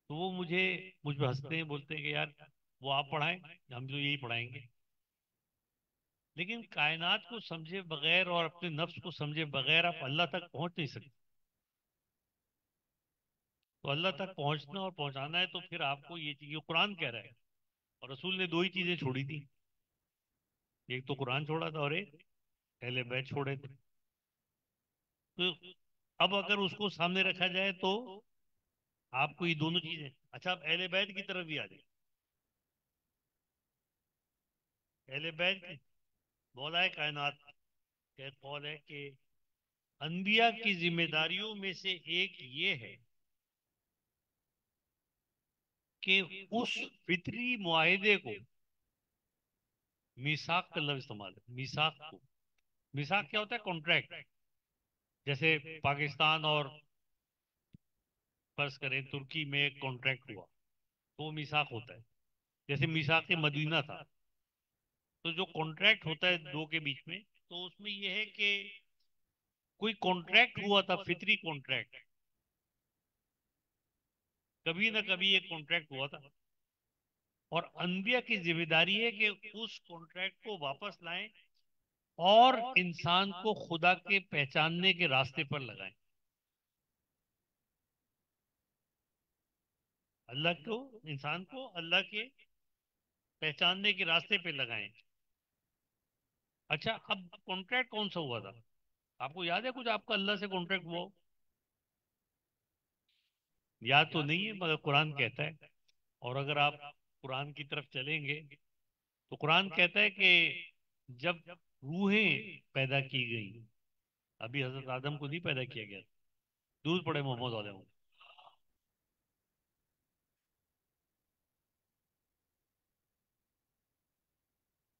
तो वो मुझ पे हंसते हैं, बोलते हैं कि यार वो आप पढ़ाएं, हम तो यही पढ़ाएंगे। लेकिन कायनात को समझे बगैर और अपने नफ्स को समझे बगैर आप अल्लाह तक पहुंच नहीं सकते। तो अल्लाह तक पहुंचना और पहुंचाना है तो फिर आपको ये चीज, ये कुरान कह रहा है। और रसूल ने दो ही चीजें छोड़ी थी, एक तो कुरान छोड़ा था और एक अहले बैत छोड़े थे। तो अब अगर उसको सामने रखा जाए तो आपको ये दोनों चीजें, अच्छा आप अहले बैत की तरफ भी आ जाए। अहले बैत की मौला कायनात का कौल है कि अनबिया की जिम्मेदारियों में से एक ये है कि उस फितरी मुआहिदे को, मीसाक का लफ्ज इस्तेमाल है, मीसाक को, मीसाक क्या होता है? कॉन्ट्रैक्ट। जैसे पाकिस्तान और फर्ज करें तुर्की में एक कॉन्ट्रैक्ट हुआ तो वो मीसाक होता है। जैसे मीसाक मदीना था, तो जो कॉन्ट्रैक्ट होता है दो के बीच में, तो उसमें यह है कि कोई कॉन्ट्रैक्ट हुआ था, फितरी कॉन्ट्रैक्ट, कभी ना कभी एक कॉन्ट्रैक्ट हुआ था। और अनबिया की जिम्मेदारी है कि उस कॉन्ट्रैक्ट को वापस लाएं और इंसान को खुदा के पहचानने के रास्ते पर लगाएं, अल्लाह को, इंसान को अल्लाह के पहचानने के रास्ते पे लगाएं। अच्छा अब कॉन्ट्रैक्ट कौन सा हुआ था? आपको याद है कुछ आपका अल्लाह से कॉन्ट्रैक्ट हुआ हो? याद तो नहीं है, मगर कुरान कहता है। और अगर आप कुरान की तरफ चलेंगे तो कुरान कहता है कि जब रूहें पैदा की गई। अभी हजरत आदम को नहीं पैदा किया गया। दूर पड़े मोहम्मद वाले।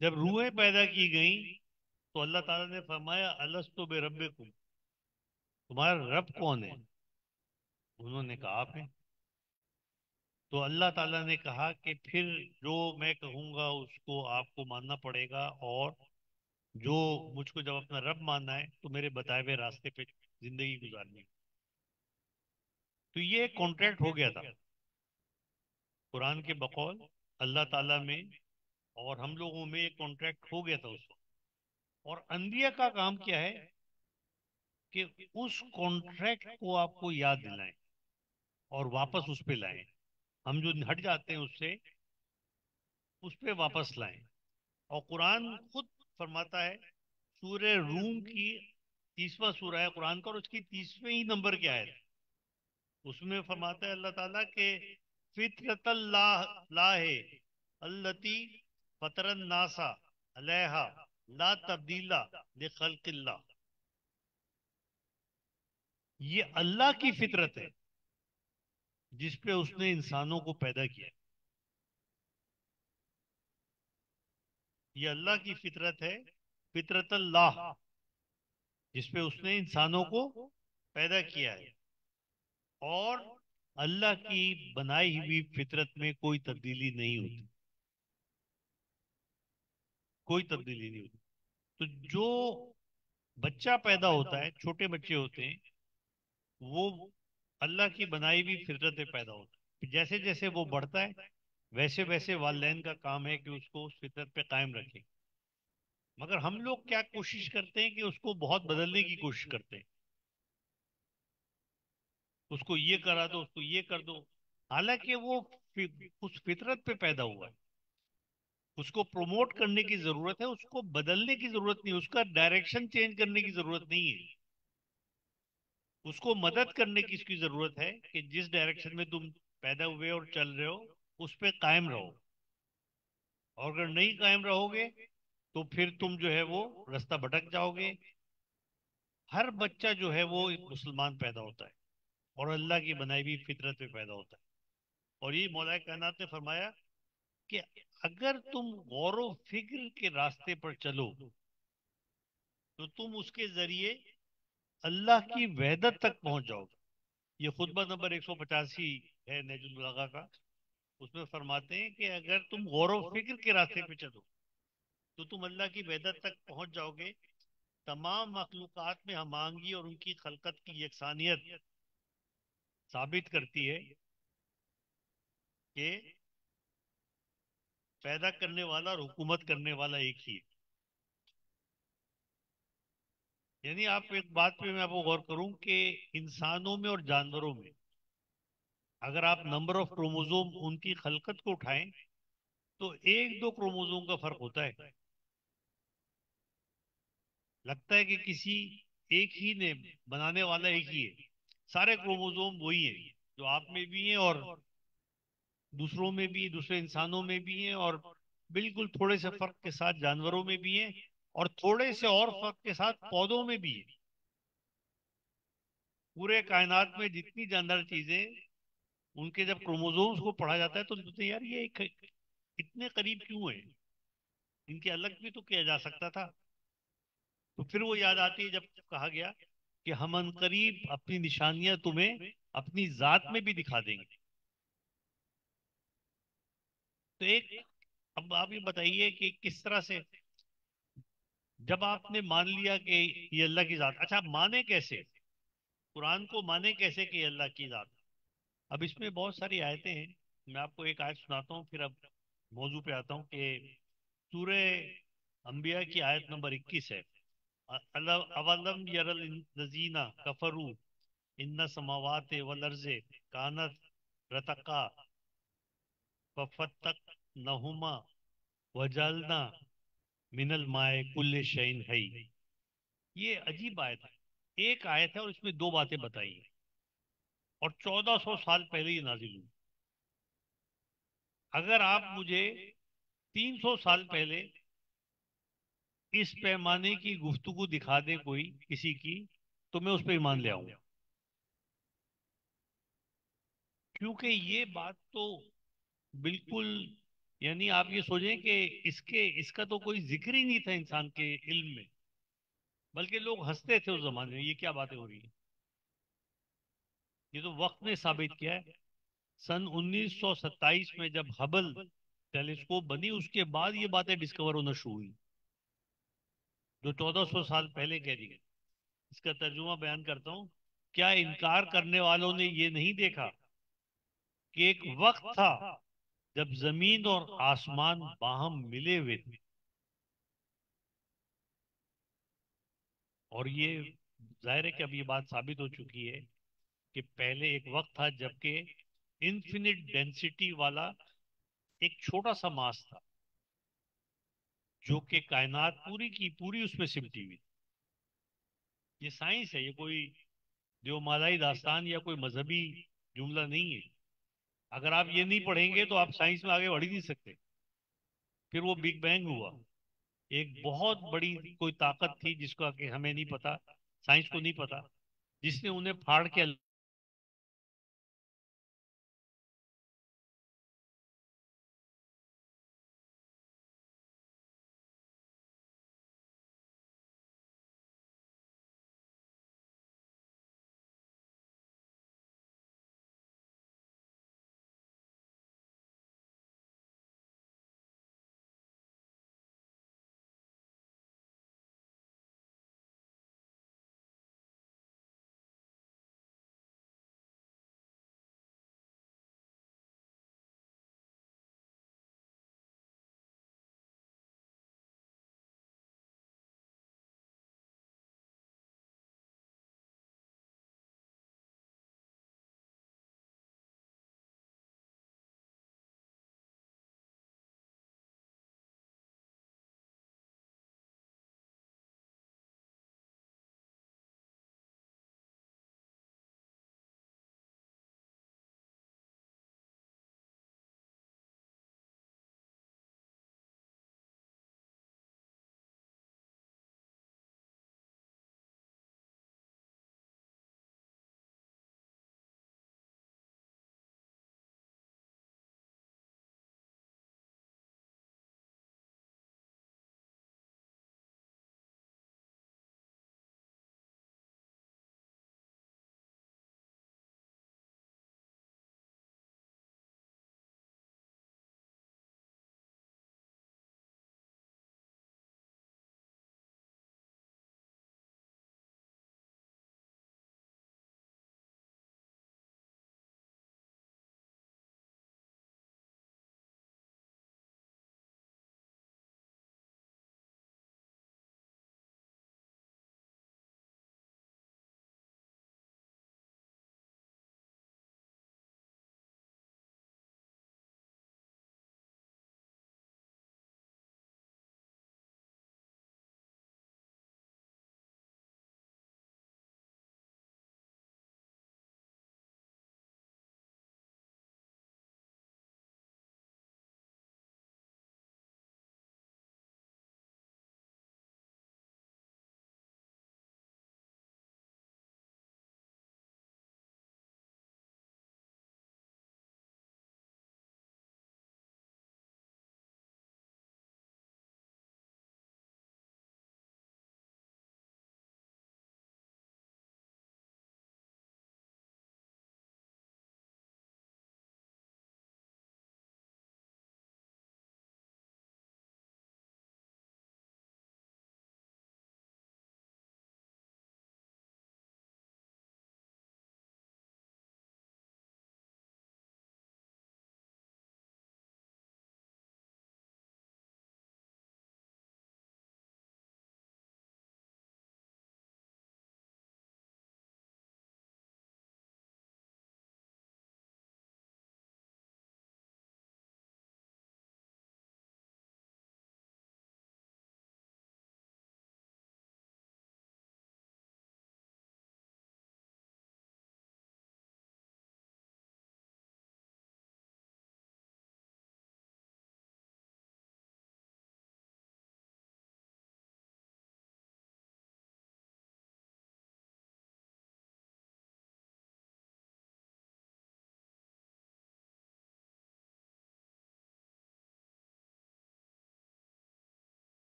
जब रूहें पैदा की गई तो अल्लाह ताला ने फरमाया अलस्तु बिरब्बिकुम, तुम्हारा रब कौन है? उन्होंने कहा आप हैं। तो अल्लाह ताला ने कहा कि फिर जो मैं कहूंगा उसको आपको मानना पड़ेगा, और जो मुझको जब अपना रब मानना है तो मेरे बताए हुए रास्ते पे जिंदगी गुजारनी है। तो ये कॉन्ट्रैक्ट हो गया था कुरान के बकौल अल्लाह ताला में और हम लोगों में, ये कॉन्ट्रैक्ट हो गया था उस वक्त। और अंबिया का काम क्या है कि उस कॉन्ट्रैक्ट को आपको याद दिलाएं और वापस उस पे लाएं। हम जो हट जाते हैं उससे, उस पे वापस लाएं। और कुरान खुद फरमाता है, सूरह रूम की 30वां सूरा है कुरान का, और उसकी 30वें ही नंबर क्या है, उसमें फरमाता है अल्लाह ताला के फितरतल्लाह अल्लती फतरन नासा अलैहा ला तब्दीला लिखल्किल्लाह। ये अल्लाह की फितरत है जिस पे उसने इंसानों को पैदा किया। ये अल्लाह की फितरत है, फितरतल्लाह, जिस पे उसने इंसानों को पैदा किया है। और अल्लाह की बनाई हुई फितरत में कोई तब्दीली नहीं होती, कोई तब्दीली नहीं होती। तो जो बच्चा पैदा होता है, छोटे बच्चे होते हैं, वो अल्लाह की बनाई हुई फितरत में पैदा होता है। जैसे जैसे वो बढ़ता है वैसे वैसे वालिदैन का काम है कि उसको उस फितरत पे कायम रखें। मगर हम लोग क्या कोशिश करते हैं कि उसको बहुत बदलने की कोशिश करते हैं, उसको ये करा दो, उसको ये कर दो। हालांकि वो उस फितरत पे पैदा हुआ है, उसको प्रमोट करने की जरूरत है, उसको बदलने की जरूरत नहीं, उसका डायरेक्शन चेंज करने की जरूरत नहीं है। उसको मदद करने की इसकी जरूरत है कि जिस डायरेक्शन में तुम पैदा हुए और चल रहे हो उस पे कायम रहो। और अगर नहीं कायम रहोगे तो फिर तुम जो है वो रास्ता भटक जाओगे। हर बच्चा जो है वो एक मुसलमान पैदा होता है और अल्लाह की बनाई हुई फितरत में पैदा होता है। और ये मौला कायनात ने फरमाया कि अगर तुम गौर व फिक्र के रास्ते पर चलो तो तुम उसके जरिए अल्लाह की वहदत तक पहुंच जाओगे। ये खुतबा नंबर 185 है नहजुल बलागा का। उसमें फरमाते हैं कि अगर तुम गौर व फिक्र के रास्ते पे चलो तो तुम अल्लाह की वहदत तक पहुंच जाओगे। तमाम मखलूकात में हमांगी और उनकी खलकत की यकसानियत साबित करती है कि पैदा करने वाला और हुकूमत करने वाला एक ही है। यानी आप एक बात पे मैं आपको गौर करूं कि इंसानों में और जानवरों में अगर आप नंबर ऑफ क्रोमोसोम उनकी खलकत को उठाएं तो एक दो क्रोमोसोम का फर्क होता है। लगता है कि किसी एक ही ने बनाने वाला एक ही है, सारे क्रोमोसोम वही है जो आप में भी हैं और दूसरों में भी, दूसरे इंसानों में भी हैं, और बिल्कुल थोड़े से फर्क के साथ जानवरों में भी हैं, और थोड़े से और फर्क के साथ पौधों में भी है। पूरे कायनात में जितनी जानदार चीजें, उनके जब क्रोमोसोम्स को पढ़ा जाता है तो सोचते हैं यार ये इतने करीब क्यों है, इनके अलग भी तो किया जा सकता था। तो फिर वो याद आती है जब कहा गया कि हम अनकरीब अपनी निशानियां तुम्हें अपनी जात में भी दिखा देंगे। तो एक, अब आप ये बताइए कि किस तरह से जब आपने मान लिया कि ये अल्लाह की जात, अच्छा माने कैसे, कुरान को माने कैसे कि ये अल्लाह की जात। अब इसमें बहुत सारी आयतें हैं, मैं आपको एक आयत सुनाता हूँ फिर अब मौजू पे आता हूँ कि सूरे अंबिया की आयत नंबर 21 है। अवलम यरल लजीना कफरू इन्ना समावाते वल अर्ज़े कानत रतका फफत्तक नहुमा वजलना मिनल माए कुल्ले शैइन है। ये अजीब आयत है, एक आयत है और इसमें दो बातें बताई हैं, और 1400 साल पहले ये नाजिल हुई। अगर आप मुझे 300 साल पहले इस पैमाने की गुफ्तगू दिखा दे कोई किसी की, तो मैं उस पर ईमान ले आऊंगा। क्योंकि ये बात तो बिल्कुल, यानी आप ये सोचें कि इसका तो कोई जिक्र ही नहीं था इंसान के इल्म में, बल्कि लोग हंसते थे उस जमाने में, ये क्या बातें हो रही है। ये तो वक्त ने साबित किया है। सन 1927 में जब हबल टेलीस्कोप बनी, उसके बाद ये बातें डिस्कवर होना शुरू हुई, जो 1400 साल पहले कह दी गई। इसका तर्जुमा बयान करता हूँ। क्या इनकार करने वालों ने ये नहीं देखा कि एक वक्त था जब जमीन और आसमान बाहम मिले हुए थे, और ये जाहिर है कि अब ये बात साबित हो चुकी है कि पहले एक वक्त था जबकि इन्फिनिट डेंसिटी वाला एक छोटा सा मास था, जो कि कायनात पूरी की पूरी उसमें सिमटी हुई। ये साइंस है, ये कोई देवमालाई दास्तान या कोई मजहबी जुमला नहीं है। अगर आप ये नहीं पढ़ेंगे तो आप साइंस में आगे बढ़ ही नहीं सकते। फिर वो बिग बैंग हुआ, एक बहुत बड़ी कोई ताकत थी जिसका कि हमें नहीं पता, साइंस को नहीं पता, जिसने उन्हें फाड़ के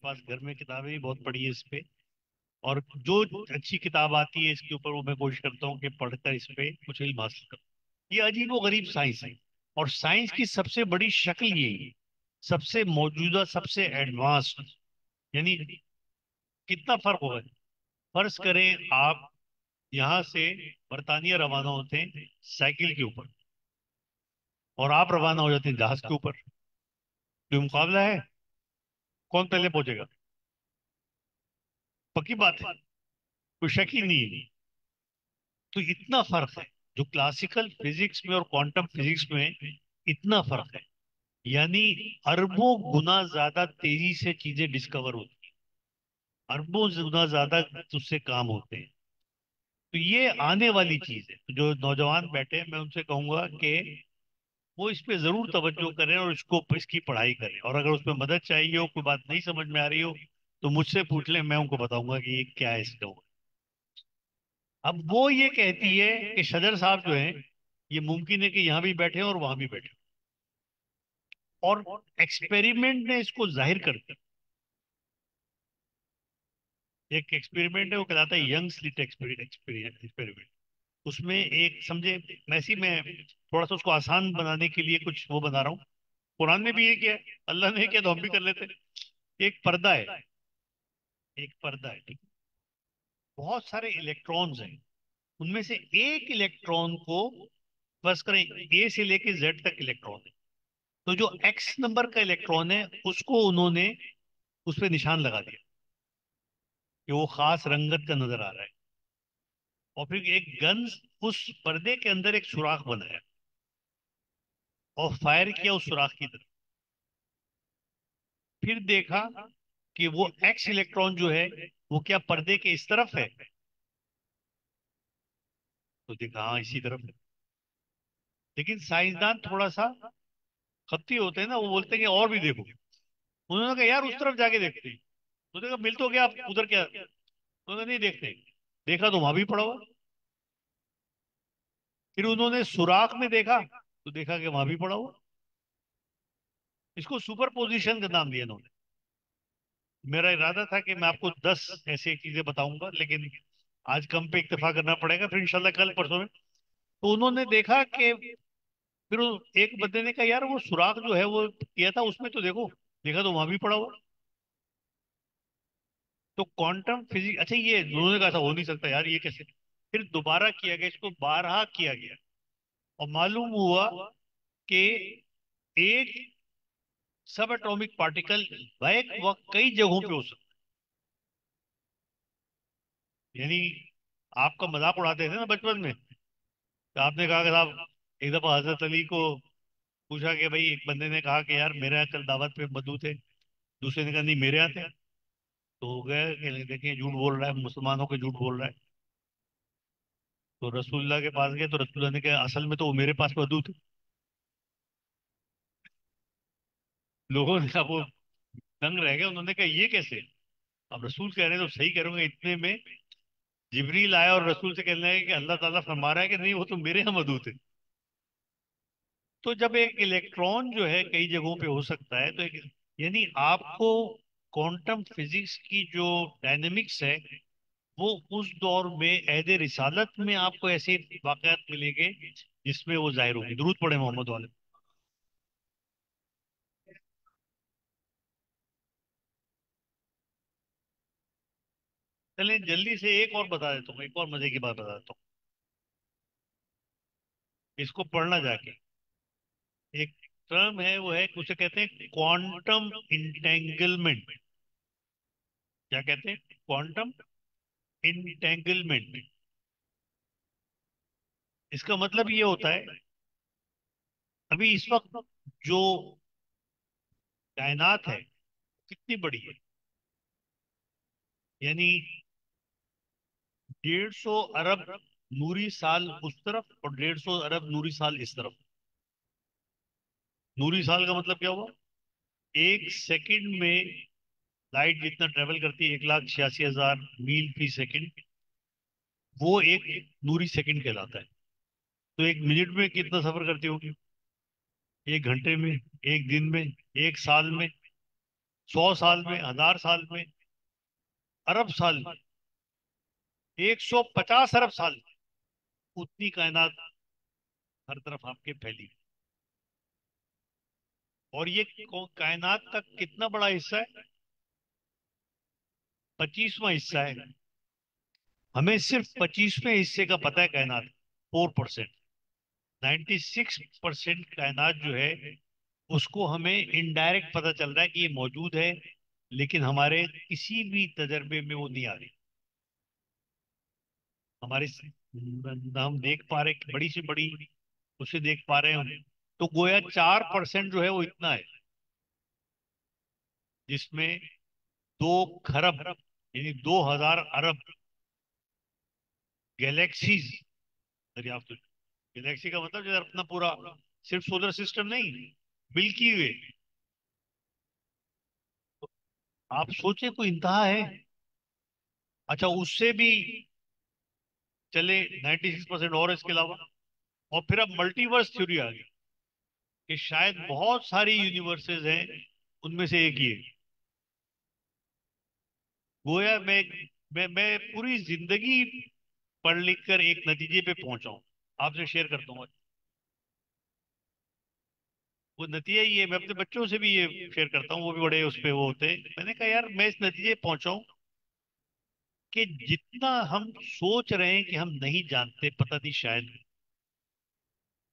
पास घर में किताबें भी बहुत पढ़ी है इस पे, और जो अच्छी किताब आती है इसके ऊपर वो मैं कोशिश करता हूँ कि पढ़कर इस पे कुछ इल्म हासिल करूँ। ये अजीब व गरीब साइंस है, और साइंस की सबसे बड़ी शक्ल यही है, सबसे मौजूदा, सबसे एडवांस्ड। यानी कितना फर्क होगा। फर्ज करें आप यहाँ से बर्तानिया रवाना होते हैं साइकिल के ऊपर, और आप रवाना हो जाते हैं जहाज के ऊपर, जो मुकाबला है कौन पहले पहुंचेगा। पक्की बात है, कोई शक ही नहीं है। तो इतना फर्क है, जो क्लासिकल फिजिक्स में और क्वांटम फिजिक्स में इतना फर्क है। यानी अरबों गुना ज्यादा तेजी से चीजें डिस्कवर होती हैं, अरबों गुना ज्यादा उससे काम होते हैं। तो ये आने वाली चीज है। तो जो नौजवान बैठे हैं, मैं उनसे कहूंगा कि वो इस पे जरूर तवज्जो करें और इसको, इसकी पढ़ाई करें। और अगर उसमें मदद चाहिए हो, कोई बात नहीं समझ में आ रही हो, तो मुझसे पूछ लें, मैं उनको बताऊंगा कि ये क्या है इसका। अब वो ये कहती है कि शजर साहब जो हैं, ये मुमकिन है कि यहाँ भी बैठे और वहां भी बैठे, और एक्सपेरिमेंट ने इसको जाहिर कर दिया। एक एक्सपेरिमेंट है, वो कहलाता है यंग स्लिट एक्सपेरिमेंट। उसमें एक समझे, वैसे ही मैं थोड़ा सा उसको आसान बनाने के लिए कुछ वो बना रहा हूँ। कुरान में भी ये किया है, अल्लाह ने किया तो हम भी कर लेते हैं। एक पर्दा है, एक पर्दा है, ठीक है? बहुत सारे इलेक्ट्रॉन्स हैं, उनमें से एक इलेक्ट्रॉन को, बस करें ए से लेके जेड तक इलेक्ट्रॉन है, तो जो एक्स नंबर का इलेक्ट्रॉन है उसको उन्होंने उस पर निशान लगा दिया कि वो खास रंगत का नजर आ रहा है। और फिर एक गन, उस पर्दे के अंदर एक सुराख बनाया और फायर किया उस सुराख की तरफ। फिर देखा कि वो एक्स इलेक्ट्रॉन जो है वो क्या पर्दे के इस तरफ है, तो देखा हाँ इसी तरफ है। लेकिन साइंसदान थोड़ा सा खत्ती होते हैं ना, वो बोलते हैं कि और भी देखो। उन्होंने कहा यार उस तरफ जाके देखते हैं। तो देखा मिल तो गया, आप उधर क्या, उन्होंने नहीं देखते। देखा तो वहां भी पड़ा हुआ। फिर उन्होंने सुराख में देखा तो देखा कि वहां भी पड़ा हुआ। इसको सुपर पोजिशन का नाम दिया इन्होंने। मेरा इरादा था कि मैं आपको 10 ऐसी चीजें बताऊंगा, लेकिन आज कम पे इक्तफा करना पड़ेगा, फिर इंशाल्लाह कल परसों में। तो उन्होंने देखा कि, फिर एक बंदे ने कहा यार वो सुराख जो है वो किया था उसमें तो देखो, देखा तो वहां भी पड़ा हुआ। तो क्वांटम फिजिक्स, अच्छा ये उन्होंने कहा था हो नहीं सकता यार, ये कैसे। फिर दोबारा किया गया, इसको 12 किया गया, और मालूम हुआ कि एक सब एटॉमिक पार्टिकल बैक वक्त कई जगहों पे हो सकता है। यानी आपका मजाक उड़ाते थे ना बचपन में, तो आपने कहा कि साहब, एक दफा हजरत अली को पूछा कि भाई, एक बंदे ने कहा कि यार मेरे यहाँ कल दावत पे मधु थे, दूसरे ने कहा नहीं मेरे यहाँ थे। तो हो गया कि देखिए झूठ बोल रहा है, मुसलमानों के झूठ बोल रहा है। तो रसूलुल्लाह के पास गए, तो रसूलुल्लाह ने कहा असल में तो वो मेरे पास मधु थे। लोगों ने अब वो दंग रह गए, उन्होंने कहा ये कैसे। अब रसूल कह रहे हैं तो सही कह रहे होंगे, इतने में जिब्रील आया और रसूल से कहने लगे कि अल्लाह ताला फरमा रहा है कि नहीं वो तो मेरे यहाँ मौजूद है। तो जब एक इलेक्ट्रॉन जो है कई जगहों पे हो सकता है, तो एक, यानी आपको क्वांटम फिजिक्स की जो डायनेमिक्स है, वो उस दौर में अहद रिसालत में आपको ऐसे वाकयात मिलेंगे जिसमें वो जाहिर होगी। दुरूद पढ़े मोहम्मद वाले। चलिए जल्दी से एक और बता देता हूँ, एक और मजे की बात बता देता हूँ, इसको पढ़ना जाके। एक टर्म है, वो है, उसे कहते हैं क्वांटम इंटेंगलमेंट। क्या कहते हैं? Quantum entanglement. इसका मतलब ये होता है, अभी इस वक्त जो कायनात है कितनी बड़ी है। यानी 150 अरब नूरी साल उस तरफ और 150 अरब नूरी साल इस तरफ। नूरी साल का मतलब क्या हुआ? एक सेकंड में लाइट जितना ट्रेवल करती है, 1,86,000 मील फी सेकंड, वो एक नूरी सेकंड कहलाता है। तो एक मिनट में कितना सफर करती होगी? एक घंटे में, एक दिन में, एक साल में। 100 साल में, 1000 साल में, अरब साल में, 150 अरब साल में, उतनी कायनात हर तरफ आपके फैली। और ये कायनात का कितना बड़ा हिस्सा है? 25वां हिस्सा है। हमें सिर्फ 25वें हिस्से का पता है कायनात, 4%। 96% कायनात जो है उसको हमें इनडायरेक्ट पता चल रहा है कि ये मौजूद है, लेकिन हमारे किसी भी तजर्बे में वो नहीं आ रही। हमारे हम देख पा रहे कि बड़ी से बड़ी उसे देख पा रहे हैं, तो गोया 4% जो है वो इतना है, जिसमें 2 खरब यानी 2000 अरब गैलेक्सीज दरियाफ्त हुई। गैलेक्सी का मतलब जो है अपना पूरा, सिर्फ सोलर सिस्टम नहीं, मिल्की वे। आप सोचे कोई इंतहा है? अच्छा, उससे भी चले 96% और इसके अलावा। और फिर अब मल्टीवर्स थ्योरी आ गई कि शायद बहुत सारी यूनिवर्सेस हैं, उनमें से एक ये। गोया मैं पूरी जिंदगी पढ़ लिख कर एक नतीजे पे पहुंचा हूं, आपसे शेयर करता हूँ। वो नतीजा ये, मैं अपने बच्चों से भी ये शेयर करता हूँ, वो भी बड़े उस पे वो होते हैं। मैंने कहा यार, मैं इस नतीजे पे पहुंचा हूं कि जितना हम सोच रहे हैं कि हम नहीं जानते, पता नहीं शायद,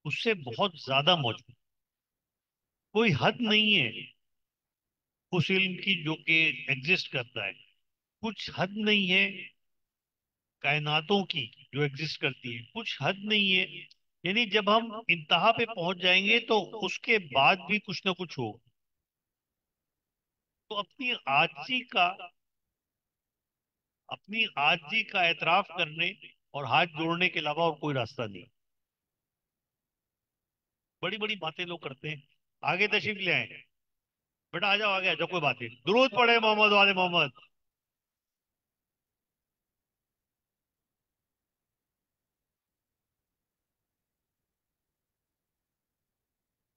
उससे बहुत ज्यादा मौजूद। कोई हद नहीं है उस इल्म की जो कि एग्जिस्ट करता है। कुछ हद नहीं है कायनातों की जो एग्जिस्ट करती है, कुछ हद नहीं है। यानी जब हम इंतहा पे पहुंच जाएंगे तो उसके बाद भी कुछ ना कुछ हो। तो अपनी आजी का एतराफ करने और हाथ जोड़ने के अलावा और कोई रास्ता नहीं। बड़ी बड़ी बातें लोग करते हैं। आगे तशरीफ ले आए बेटा, आ जाओ, आगे आ जाओ, कोई बात नहीं। दुरूद पढ़े मोहम्मद वाले मोहम्मद।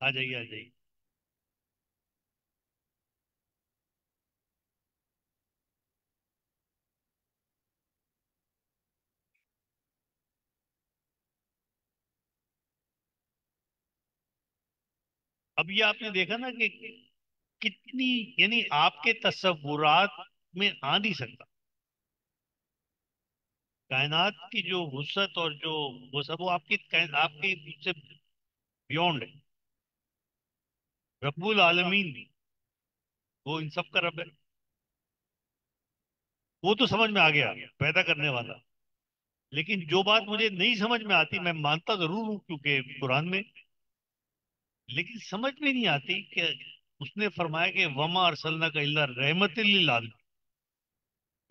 आ जाइए, आ जाइए। अब ये आपने देखा ना कि कितनी, यानी आपके तस्वुरात में आ नहीं सकता। कायनात की जो वुसअत और जो वो सब, वो आपके से बियॉन्ड है। रब्बुल आलमीन, वो इन सब का रब है। वो तो समझ में आ गया, पैदा करने वाला। लेकिन जो बात मुझे नहीं समझ में आती, मैं मानता जरूर हूँ क्योंकि कुरान में, लेकिन समझ में नहीं आती कि उसने फरमाया कि वमा अरसलना का इल्ला रहमतिल लिल आलमीन,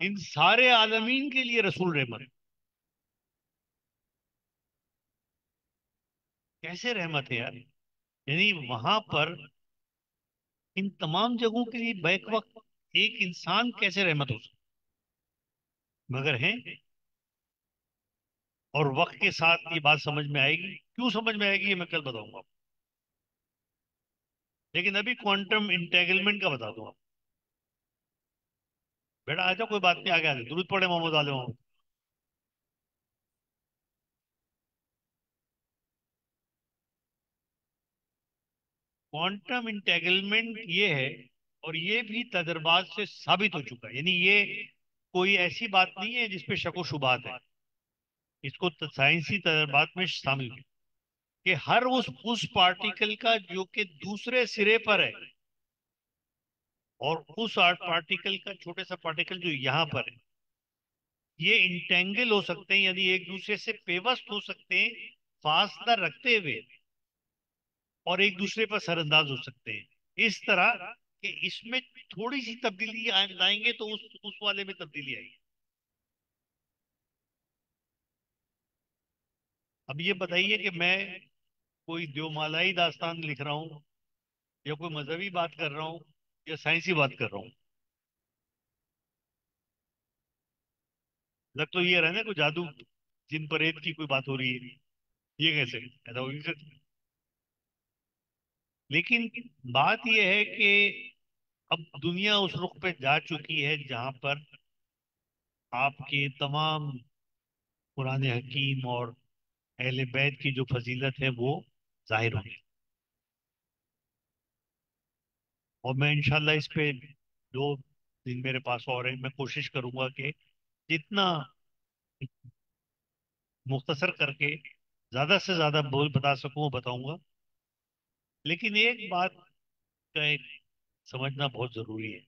इन सारे आलमीन के लिए रसूल रहमत। कैसे रहमत है यार? यानी वहां पर इन तमाम जगहों के लिए बैक वक्त एक इंसान कैसे रहमत हो सकता? मगर है। और वक्त के साथ ये बात समझ में आएगी। क्यों समझ में आएगी ये मैं कल बताऊंगा। लेकिन अभी क्वांटम इंटेगलमेंट का बता दूं। बेटा आ जाओ, कोई बात नहीं, आगे आ जाओ। दुरूद पढ़े मोहम्मद वाले मोहम्मद। क्वांटम इंटेगलमेंट ये है, और ये भी तजर्बात से साबित हो चुका है। यानी ये कोई ऐसी बात नहीं है जिसपे शक व शुबात है। इसको साइंसी तजर्बात में शामिल किया कि हर उस पार्टिकल का जो कि दूसरे सिरे पर है, और उस पार्टिकल का छोटे सा पार्टिकल जो यहाँ पर है, ये इंटेंगल हो सकते हैं, यानी एक दूसरे से पेवस्त हो सकते हैं फासला रखते हुए, और एक दूसरे पर सरअंदाज हो सकते हैं इस तरह कि इसमें थोड़ी सी तब्दीली लाएंगे तो उस वाले में तब्दीली आएगी। अब ये बताइए कि मैं कोई देवमालाई दास्तान लिख रहा हूँ, या कोई मजहबी बात कर रहा हूँ, या साइंसी बात कर रहा हूँ? लग तो ये रहा है ना कोई जादू जिन परेत की कोई बात हो रही है। ये कैसे ऐसा हो नहीं सकता। लेकिन बात यह है कि अब दुनिया उस रुख पे जा चुकी है जहां पर आपके तमाम कुरान हकीम और अहले बैत की जो फजीलत है वो जाहिर होगी। और मैं इंशाल्लाह इस पे 2 दिन मेरे पास और है, मैं कोशिश करूंगा कि जितना मुख्तसर करके ज्यादा से ज्यादा बोल बता सकूं वो बताऊंगा। लेकिन एक बात का एक समझना बहुत जरूरी है,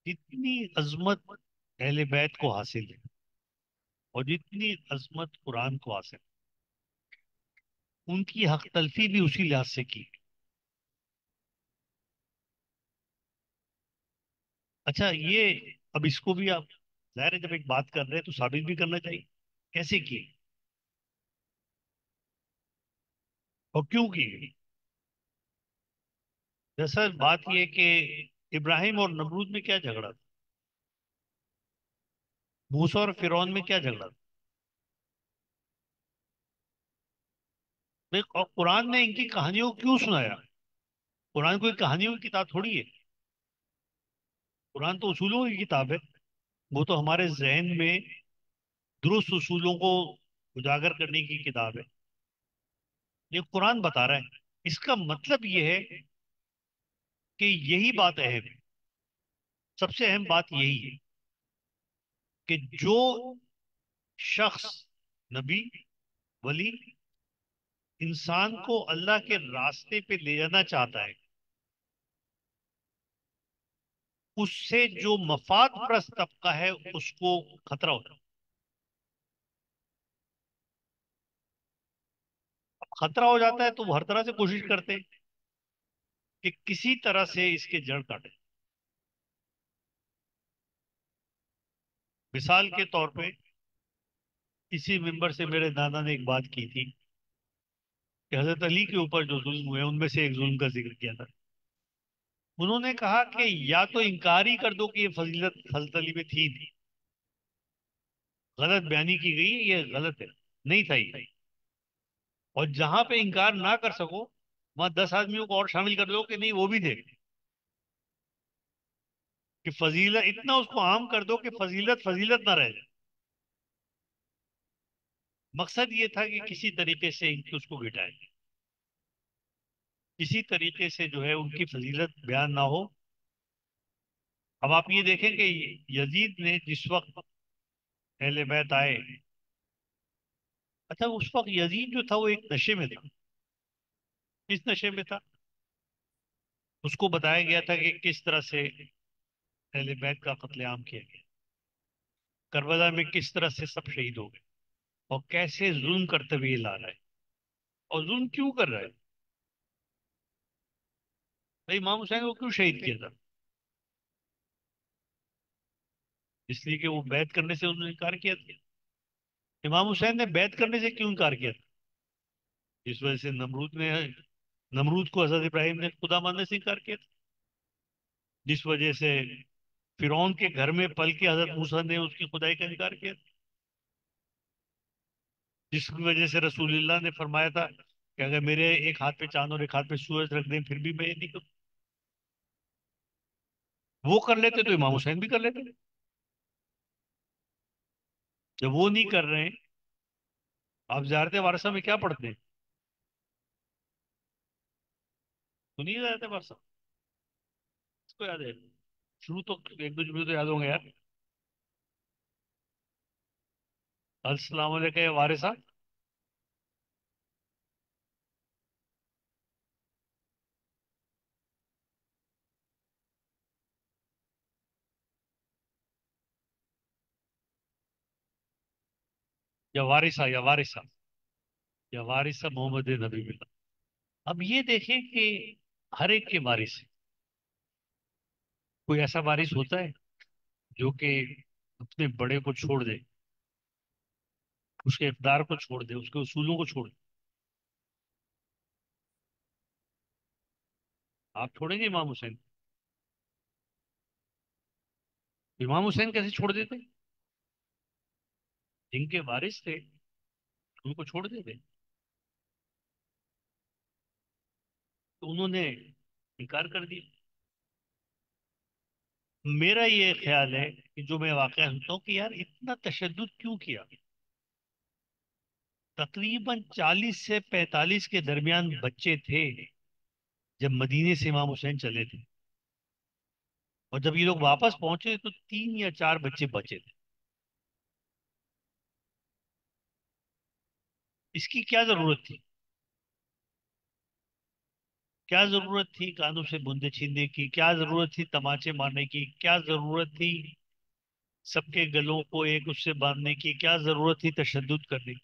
जितनी अजमत अहले बैत को हासिल है और जितनी अजमत कुरान को हासिल है, उनकी हक तलफी भी उसी लिहाज से की। अच्छा, ये अब इसको भी आप, जाहिर है जब एक बात कर रहे हैं तो साबित भी करना चाहिए कैसे की और क्यों की। दरअसल बात यह कि इब्राहिम और नमरूद में क्या झगड़ा था, मूसा और फिरौन में क्या झगड़ा था। देख, और कुरान ने इनकी कहानियों को क्यों सुनाया। कुरान कोई कहानियों की किताब थोड़ी है, कुरान तो उसूलों की किताब है। वो तो हमारे जहन में दुरुस्त उसूलों को उजागर करने की किताब है। ये कुरान बता रहा है, इसका मतलब ये है कि यही बात अहम है। सबसे अहम बात यही है कि जो शख्स, नबी, वली, इंसान को अल्लाह के रास्ते पे ले जाना चाहता है, उससे जो मफाद प्रस्त तबका है उसको खतरा होता है। खतरा हो जाता है तो वो हर तरह से कोशिश करते हैं कि किसी तरह से इसके जड़ काटे। मिसाल के तौर पे इसी मिंबर से मेरे दादा ने एक बात की थी कि हजरत अली के ऊपर जो जुल्म हुए उनमें से एक जुल्म का जिक्र किया था। उन्होंने कहा कि या तो इनकार ही कर दो कि ये फजीलत हजरत अली में थी नहीं, गलत बयानी की गई है, ये गलत है, नहीं था ये। और जहां पे इनकार ना कर सको वहां 10 आदमियों को और शामिल कर दो कि नहीं वो भी थे, कि फजीलत इतना उसको आम कर दो कि फजीलत फजीलत ना रह जाए। मकसद ये था कि किसी तरीके से इनकी उसको गिटाए, किसी तरीके से जो है उनकी फजीलत बयान ना हो। अब आप ये देखें कि यजीद ने जिस वक्त अहले बैत आए, अच्छा उस वक्त यजीद जो था वो एक नशे में था। किस नशे में था, उसको बताया गया था कि किस तरह से अहले बैत का कत्लेआम किया गया, करबला में किस तरह से सब शहीद हो गए और कैसे जुल्म करते हुए ये ला रहा है। और जुल्म क्यों कर रहा है भाई, इमाम हुसैन को क्यों शहीद किया था। इसलिए कि वो बैत करने से उन्होंने इनकार किया था। इमाम हुसैन ने बैत करने से क्यों इनकार किया था, जिस वजह से नमरूद को हजरत इब्राहिम ने खुदा मानने से इनकार किया था, जिस वजह से फिरौन के घर में पल के हजरत मूसा ने उसकी खुदाई का इनकार किया, जिसकी वजह से रसूलुल्लाह ने फरमाया था कि अगर मेरे एक हाथ पे चांद और एक हाथ पे सूरज रख दें फिर भी मैं ये नहीं करूं। वो कर लेते तो इमाम हुसैन भी कर लेते। जब वो नहीं कर रहे हैं, आप ज़ियारत वारसा में क्या पढ़ते हैं, सुनिए ज़ियारत वारसा, इसको याद है, शुरू तो एक दो जुमले तो याद होंगे यार। अस्सलाम वालेकुम या वारिसा, या वारिसा या वारिसा या वारिसा मोहम्मद नबी बिल्ला। अब ये देखें कि हर एक के वारिस है। कोई ऐसा वारिस होता है जो कि अपने बड़े को छोड़ दे, उसके इक़्तिदार को छोड़ दे, उसके उसूलों को छोड़ दे। आप छोड़ेंगे इमाम हुसैन, इमाम हुसैन कैसे छोड़ देते, जिनके वारिस थे उनको छोड़ देते। तो उन्होंने इनकार कर दिया। मेरा ये ख्याल है कि जो मैं वाकया सुनता हूँ कि यार इतना तशद्दुद क्यों किया। तकरीबन 40 से 45 के दरमियान बच्चे थे जब मदीने से इमाम हुसैन चले थे, और जब ये लोग वापस पहुंचे तो 3 या 4 बच्चे बचे थे। इसकी क्या जरूरत थी? क्या जरूरत थी कानों से बूंदे छीनने की? क्या जरूरत थी तमाचे मारने की? क्या जरूरत थी सबके गलों को एक उससे बांधने की? क्या जरूरत थी तशद्दुद करने की?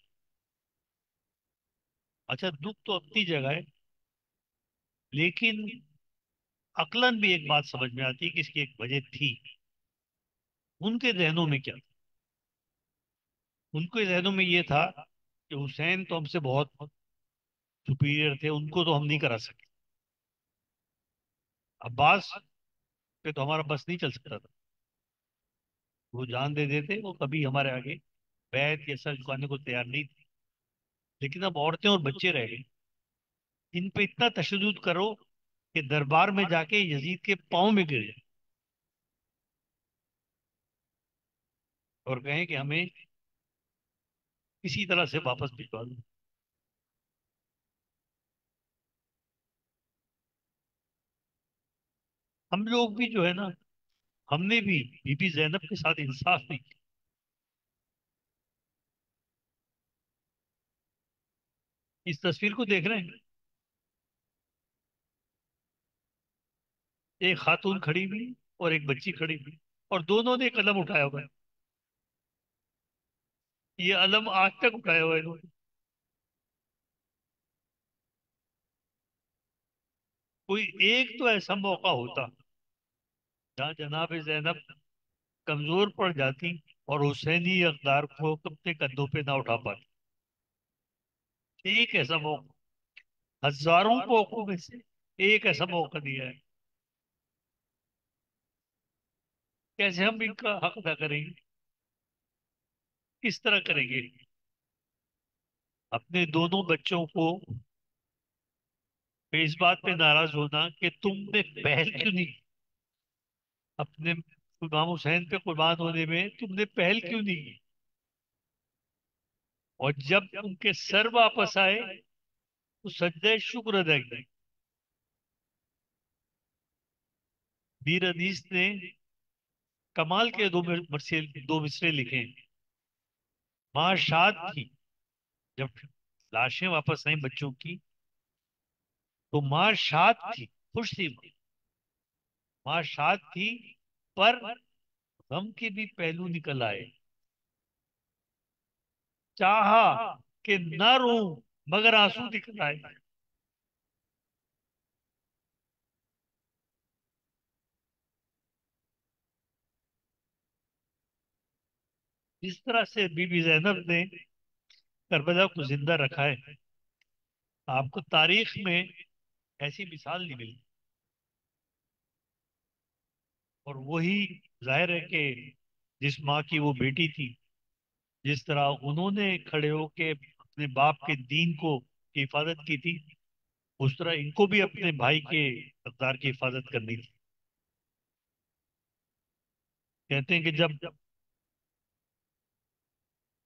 अच्छा, दुख तो अपनी जगह है, लेकिन अक्लन भी एक बात समझ में आती है कि इसकी एक वजह थी। उनके जहनों में क्या था? उनके जहनों में ये था कि हुसैन तो हमसे बहुत सुपीरियर थे, उनको तो हम नहीं करा सके। अब्बास पे तो हमारा बस नहीं चल सकता था, वो जान दे देते, वो कभी हमारे आगे बैत या सर झुकाने को तैयार नहीं थे। लेकिन अब औरतें और बच्चे रह गए, इन पे इतना तशद्दुद करो कि दरबार में जाके यजीद के पाँव में गिर जाए और कहें कि हमें किसी तरह से वापस भिजवा दो। हम लोग भी जो है ना, हमने भी बीबी जैनब के साथ इंसाफ नहीं किया। इस तस्वीर को देख रहे हैं, एक खातून खड़ी हुई और एक बच्ची खड़ी हुई, और दोनों ने कलम उठाया हुआ है। ये अलम आज तक उठाया हुआ है इन्होंने। कोई एक तो ऐसा मौका होता जहाँ जनाब जैनब कमजोर पड़ जाती और हुसैनी अकदार को अपने कंधों पे ना उठा पाती। एक ऐसा मौका, हजारों मौकों में से एक ऐसा मौका दिया है। कैसे हम इनका हक अदा करेंगे? किस तरह करेंगे? अपने दोनों बच्चों को इस बात पे नाराज होना कि तुमने पहल क्यों नहीं, अपने इमाम हुसैन पे कुर्बान होने में तुमने पहल क्यों नहीं की? और जब उनके सर वापस आए तो सजदे शुक्र अदा की। मीर अनीस ने कमाल के दो मिसरे लिखे हैं। माँ शाद थी जब लाशें वापस आई बच्चों की, तो माँ शाद थी, खुश थी। माँ शाद थी, पर गम के भी पहलू निकल आए। चाहा कि न रो मगर आंसू निकल आए। इस तरह से बीबी जैनब ने करबला को जिंदा रखा है। आपको तारीख में ऐसी मिसाल नहीं मिली। और वही जाहिर है कि जिस माँ की वो बेटी थी, जिस तरह उन्होंने खड़े होके अपने बाप के दीन को की हिफाजत की थी, उस तरह इनको भी अपने भाई के इक़्तिदार की हिफाजत करनी थी। कहते हैं कि जब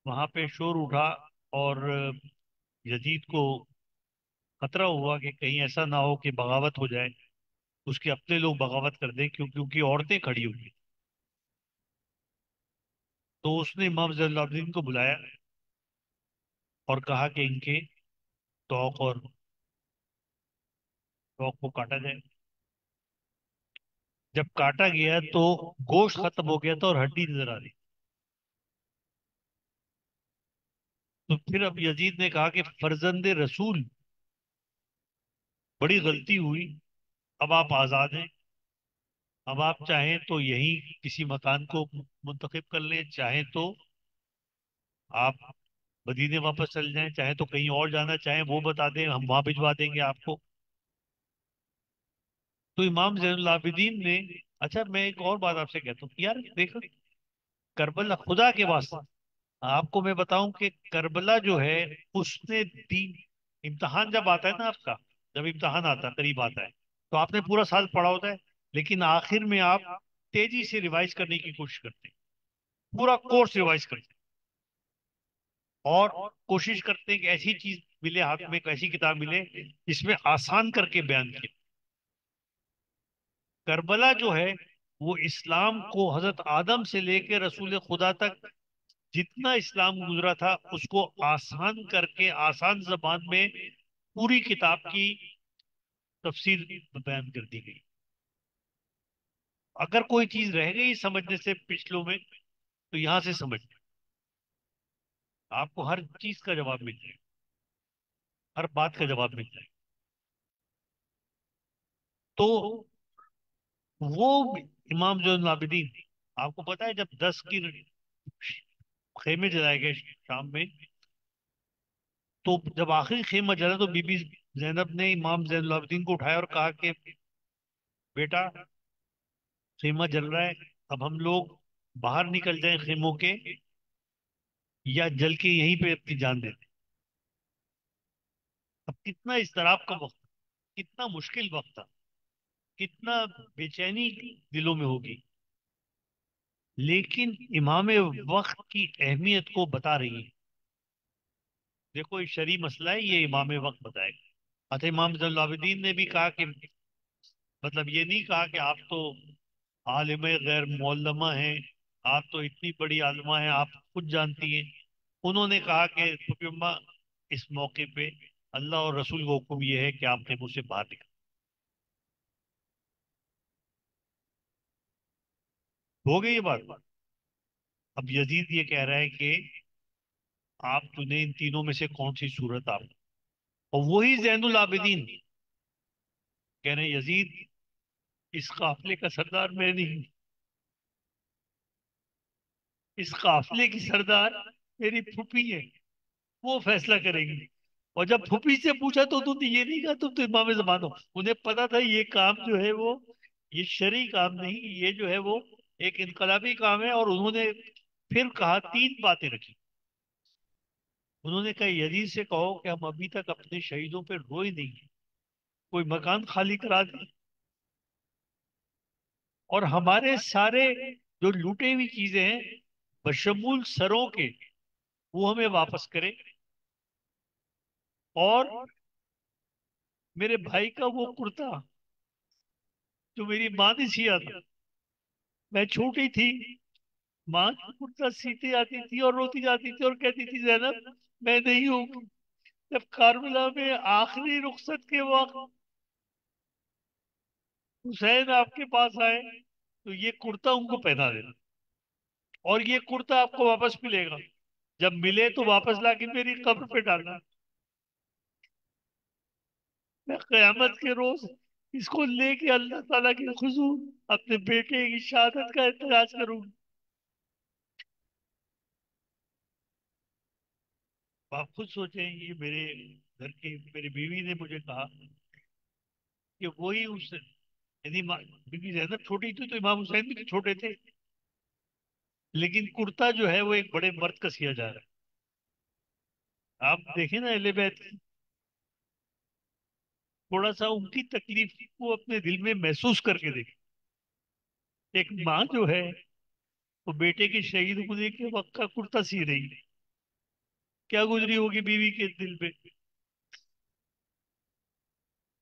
वहां पे शोर उठा और यजीद को खतरा हुआ कि कहीं ऐसा ना हो कि बगावत हो जाए, उसके अपने लोग बगावत कर दें, क्योंकि औरतें खड़ी हुई, तो उसने इमाम जैनुलाब्दीन को बुलाया और कहा कि इनके तोक को काटा जाए। जब काटा गया तो गोश्त खत्म हो गया था और हड्डी नजर आ रही। तो फिर अब यजीद ने कहा कि फर्जंदे रसूल, बड़ी गलती हुई, अब आप आजाद हैं। अब आप चाहें तो यहीं किसी मकान को मुंतखब कर लें, चाहें तो आप मदीने वापस चल जाएं, चाहे तो कहीं और जाना चाहें वो बता दें, हम वहां भिजवा देंगे आपको। तो इमाम जैनुल आबिदीन ने, अच्छा मैं एक और बात आपसे कहता हूँ यार, देखो करबला, खुदा के वास्ते आपको मैं बताऊं कि करबला जो है, उसने दीन, इम्तिहान जब आता है ना आपका, जब इम्तिहान आता है, करीब आता है, तो आपने पूरा साल पढ़ा होता है, लेकिन आखिर में आप तेजी से रिवाइज करने की कोशिश करते हैं, पूरा कोर्स रिवाइज करते हैं, और कोशिश करते हैं कि ऐसी चीज मिले हाथ में, एक ऐसी किताब मिले जिसमें आसान करके बयान किया। करबला जो है वो इस्लाम को हजरत आदम से लेकर रसूल खुदा तक जितना इस्लाम गुजरा था उसको आसान करके आसान जबान में पूरी किताब की तफसीर बयान कर दी गई। अगर कोई चीज रह गई समझने से पिछलों में, तो यहां से समझ आपको हर चीज का जवाब मिल जाएगा, हर बात का जवाब मिल जाएगा। तो वो इमाम जैनुल आबिदीन, आपको पता है जब 10 की खेमे जलाए गए शाम में, तो जब आखिरी खेमा जला तो बीबी जैनब ने इमाम जैनुल आबिदीन को उठाया और कहा कि बेटा, खेमा जल रहा है, अब हम लोग बाहर निकल जाएं खेमों के, या जल के यहीं पे अपनी जान दे दें। अब कितना इस्तराब का वक्त, कितना मुश्किल वक्त था, कितना बेचैनी दिलों में होगी, लेकिन इमाम वक्त की अहमियत को बता रही है। देखो ये शरई मसला है, ये इमाम वक्त बताएगा। अतः इमाम ज़ैनुल आबिदीन ने भी कहा कि, मतलब ये नहीं कहा कि आप तो आलिम गैर मौलमा हैं, आप तो इतनी बड़ी आलिमा हैं, आप खुद जानती हैं। उन्होंने कहा कि हुक्मा, इस मौके पे अल्लाह और रसूल का हुक्म ये है कि आप खेमों से बाहर निकल। हो गई ये बात। अब यजीद ये कह रहा है कि आप चुने इन तीनों में से कौन सी सूरत आप, और वही जैनुल आबिदीन कह रहे हैं यजीद, इस काफिले का सरदार मैं नहीं, इस काफिले की सरदार मेरी फूफी है, वो फैसला करेंगी। और जब फूफी से पूछा तो तुमने ये नहीं कहा तुम तो इमाम ज़मान हो। उन्हें पता था ये काम जो है वो, ये शरई काम नहीं, ये जो है वो एक इनकलाबी काम है। और उन्होंने फिर कहा, तीन बातें रखी। उन्होंने कहा यजीद से कहो कि हम अभी तक अपने शहीदों पे रोए नहीं, कोई मकान खाली करा दे, और हमारे सारे जो लूटे हुई चीजें हैं बशमूल सरों के, वो हमें वापस करे। और मेरे भाई का वो कुर्ता जो मेरी माँ ने सिया था, मैं छोटी थी, माँ की कुर्ता सीती आती थी और रोती जाती थी और कहती थी जैनब मैं नहीं हूँ। जब कारबला में आखिरी रुखसत के वक्त हुसैन आपके पास आए तो ये कुर्ता उनको पहना देना, और ये कुर्ता आपको वापस मिलेगा, जब मिले तो वापस लाके मेरी कब्र पे डालना। मैं कयामत के रोज इसको लेके अल्लाह ताला के हुजूर अपने बेटे की शहादत का एहतराज करूंगी। आप खुद सोचें, ये मेरे घर की मेरी बीवी ने मुझे कहा कि वही उस, यदि बीवी जैनब छोटी थी तो इमाम हुसैन भी तो छोटे थे, लेकिन कुर्ता जो है वो एक बड़े मर्द का सिया जा रहा है। आप देखें ना अहले बैत की, थोड़ा सा उनकी तकलीफ को अपने दिल में महसूस करके देखें। एक माँ जो है वो बेटे के शहीद होने के वक्त का कुर्ता सी रही है, क्या गुजरी होगी बीवी के दिल पे।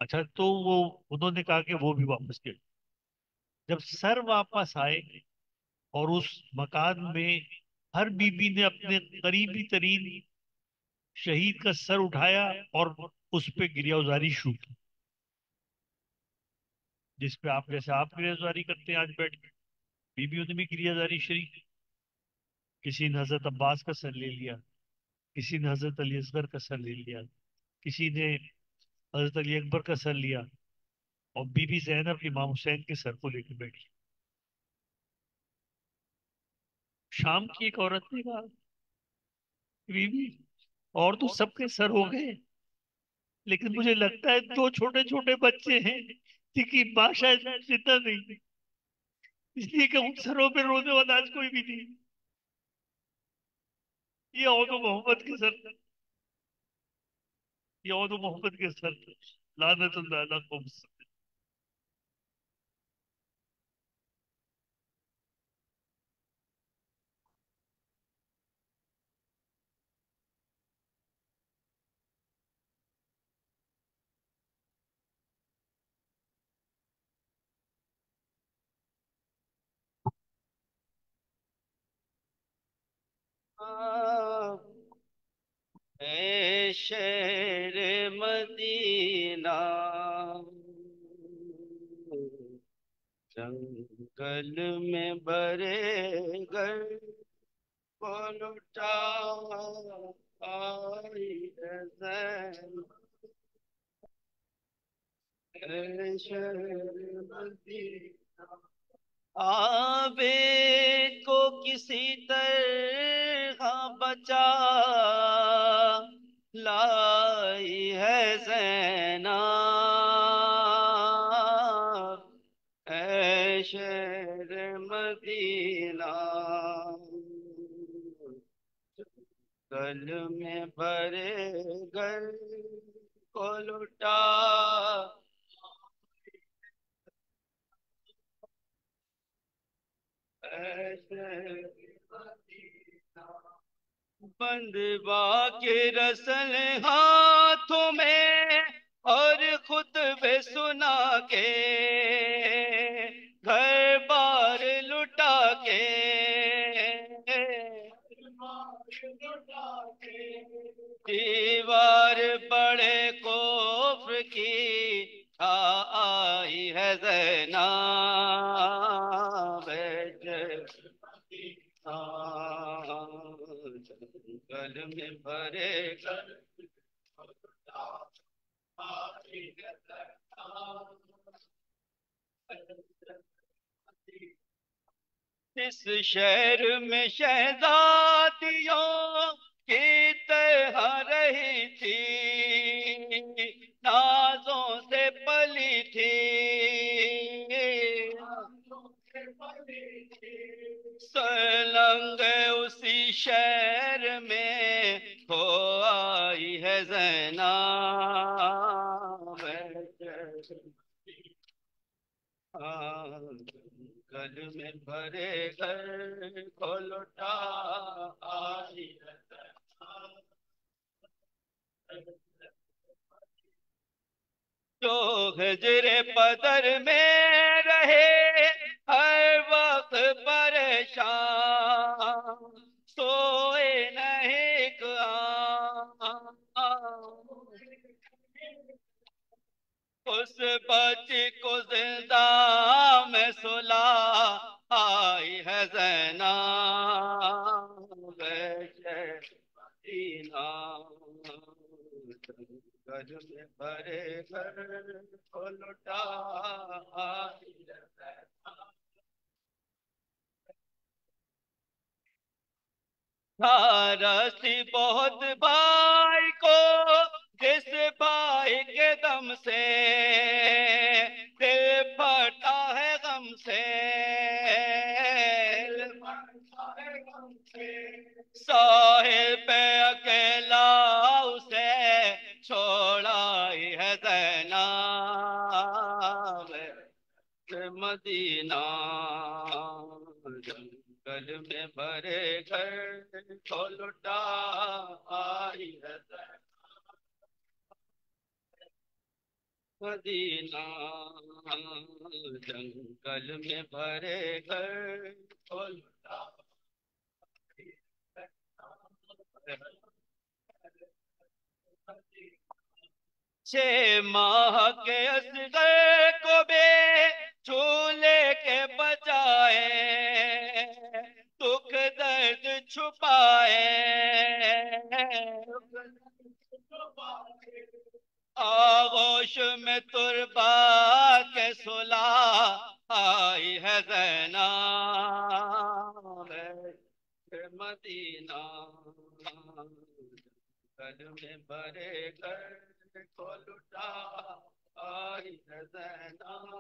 अच्छा, तो वो उन्होंने कहा कि वो भी वापस गए। जब सर वापस आए और उस मकान में हर बीबी ने अपने करीबी तरीन शहीद का सर उठाया और उस पे गिरियावजारी शुरू की, जिस पे आप जैसे आप गिरियावजारी करते हैं आज बैठ के, बीबियों ने भी गिरियावजारी शरीक की। किसी ने हजरत अब्बास का सर ले लिया, किसी ने हजरत अली असगर का सर ले लिया, किसी ने हजरत अली अकबर का सर लिया, और बीबी जैनब इमाम हुसैन के सर को लेकर बैठी। शाम की एक औरत ने कहा, बीबी और तो सबके सर हो गए, लेकिन मुझे लगता है दो छोटे छोटे बच्चे हैं जिनकी मां शायद जिंदा नहीं, इसलिए कि उन सरों पे रोने वाला आज कोई भी नहीं। ये औदो मोहम्मद के सर थे, ये औदो मोहम्मद के सर थे। लानतुल्लाह अलैकुम। ऐ शहर मदीना जंगल में बड़े घर को लुटा आई है ज़ैन। ऐ शहर मदीना आबे को किसी तरह बचा लाई है ज़ैनब। ऐ शहर मदीना गल में भरे घर को लुटा बंदवा के रसल हाथों में और खुतबे सुना के घर बार लुटा के दीवार बड़े कोफ्र की छा आई है ज़ैनब। जंगल में भरे घर इस शहर में शहजादियों की तरह रही थी, नाजों से पली थी। सलंग उसी शहर में खो आई है ज़ैनब। गल में भरे घर को लौटा आई है जो हजरे पदर में रहे हर वक्त परेशान, सोए नहीं उस बच्ची को जिंदा में सुला आई है ज़ैनब। मदीना जंगल में भरे घर को लुटा आई है रस्सी बहुत भाई को जिस भाई के दम से दिल फटा है गम से। साहिल पे अकेला उसे छोड़ाई है ज़ैनब। मदीना जंगल में भरे घर को लुटा आई है मदीना जंगल में भरे घर को लुटा। 6 माह के असगर को बे झूले के बजाए दुख दर्द छुपाए। आगोश में तुरबा के सुला आई है ज़ैनब। मदीना गल में भरे घर को लुटा आई है ज़ैनब।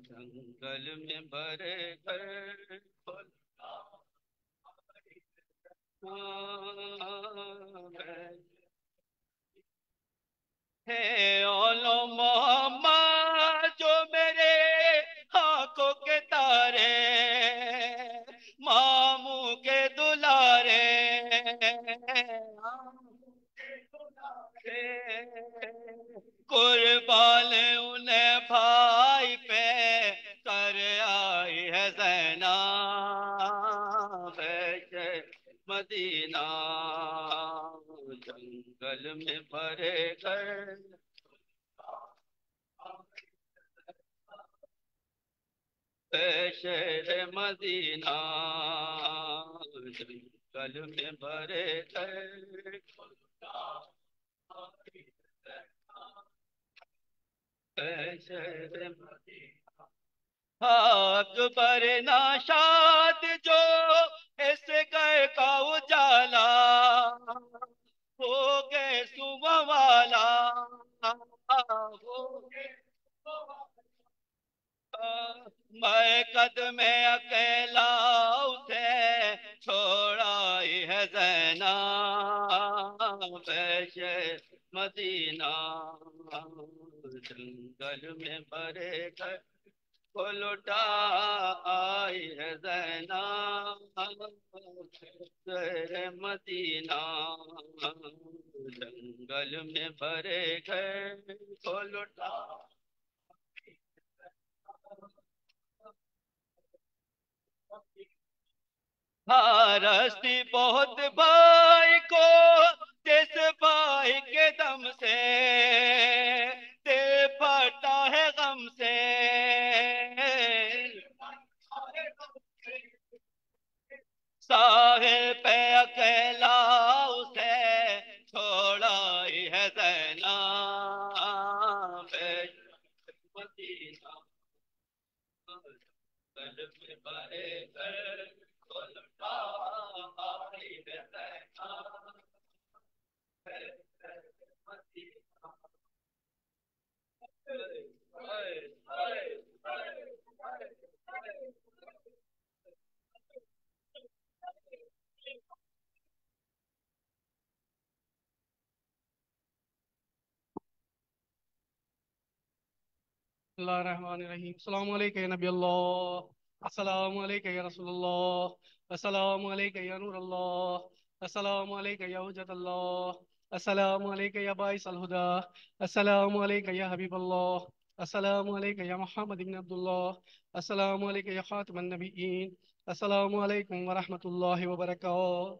जंगल में भरे घर को लुटा है ओलो मोहम्मद जो मेरे आंखों के तारे मामू के दुलारे कुर्बान उन्हें भाई पे कर आई शहर मदीना जंगल में भरे थे शहर मदीना अकबर नाशाद जो इस घर का उजाला हो गए सुबह वाला हो गए मैं कदम में अकेला उसे छोड़ा ही है ज़ैना वैसे मदीना जंगल में भरे घर को लुटा आई है ज़ैना शहर मदीना जंगल में भरे घर को लुटा रस्ती बहुत भाई को जिस भाई के दम से दिल फटा है गम से साहिल पे अकेला उसे छोड़ा ही है ज़ैना Medina Bismillahirrahmanirrahim. Assalamu alaikum ya Nabi Allah. Assalamu alaikum ya Rasulullah. Assalamu alaikum ya Nur Allah. Assalamu alaikum ya Hujjat Allah. Assalamu alaikum ya Bais al-Huda. Assalamu alaikum ya Habib Allah. Assalamu alaikum ya Muhammad ibn Abdullah. Assalamu alaikum ya Khatim al-Nabiyyin. Assalamu alaikum wa rahmatullahi wa barakatuh.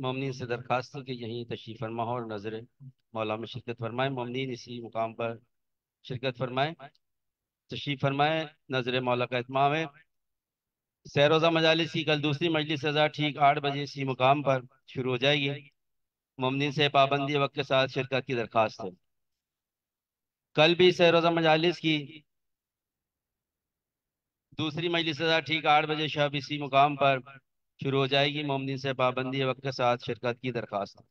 मोमिनीन से दरखास्त है कि यहीं तशरीफ़ फरमा हो और नजर मौला में शिरकत फरमाए। मोमिनीन इसी मुकाम पर शिरकत फरमाए, तशरीफ़ फरमाए। नजर मौला का इत्माम है। सैरोज़ा मजालिस की कल दूसरी मजलिस सज़ा ठीक 8 बजे इसी मुकाम पर शुरू हो जाएगी। मोमिनीन से पाबंदी वक्त के साथ शिरकत की दरखास्त है। कल भी सैरोज़ा मजालिस की दूसरी मजलिस सज़ा ठीक 8 बजे शब इसी मुकाम पर शुरू हो जाएगी। मोमिनीन से पाबंदी वक्त के साथ शिरकत की दरखास्त है।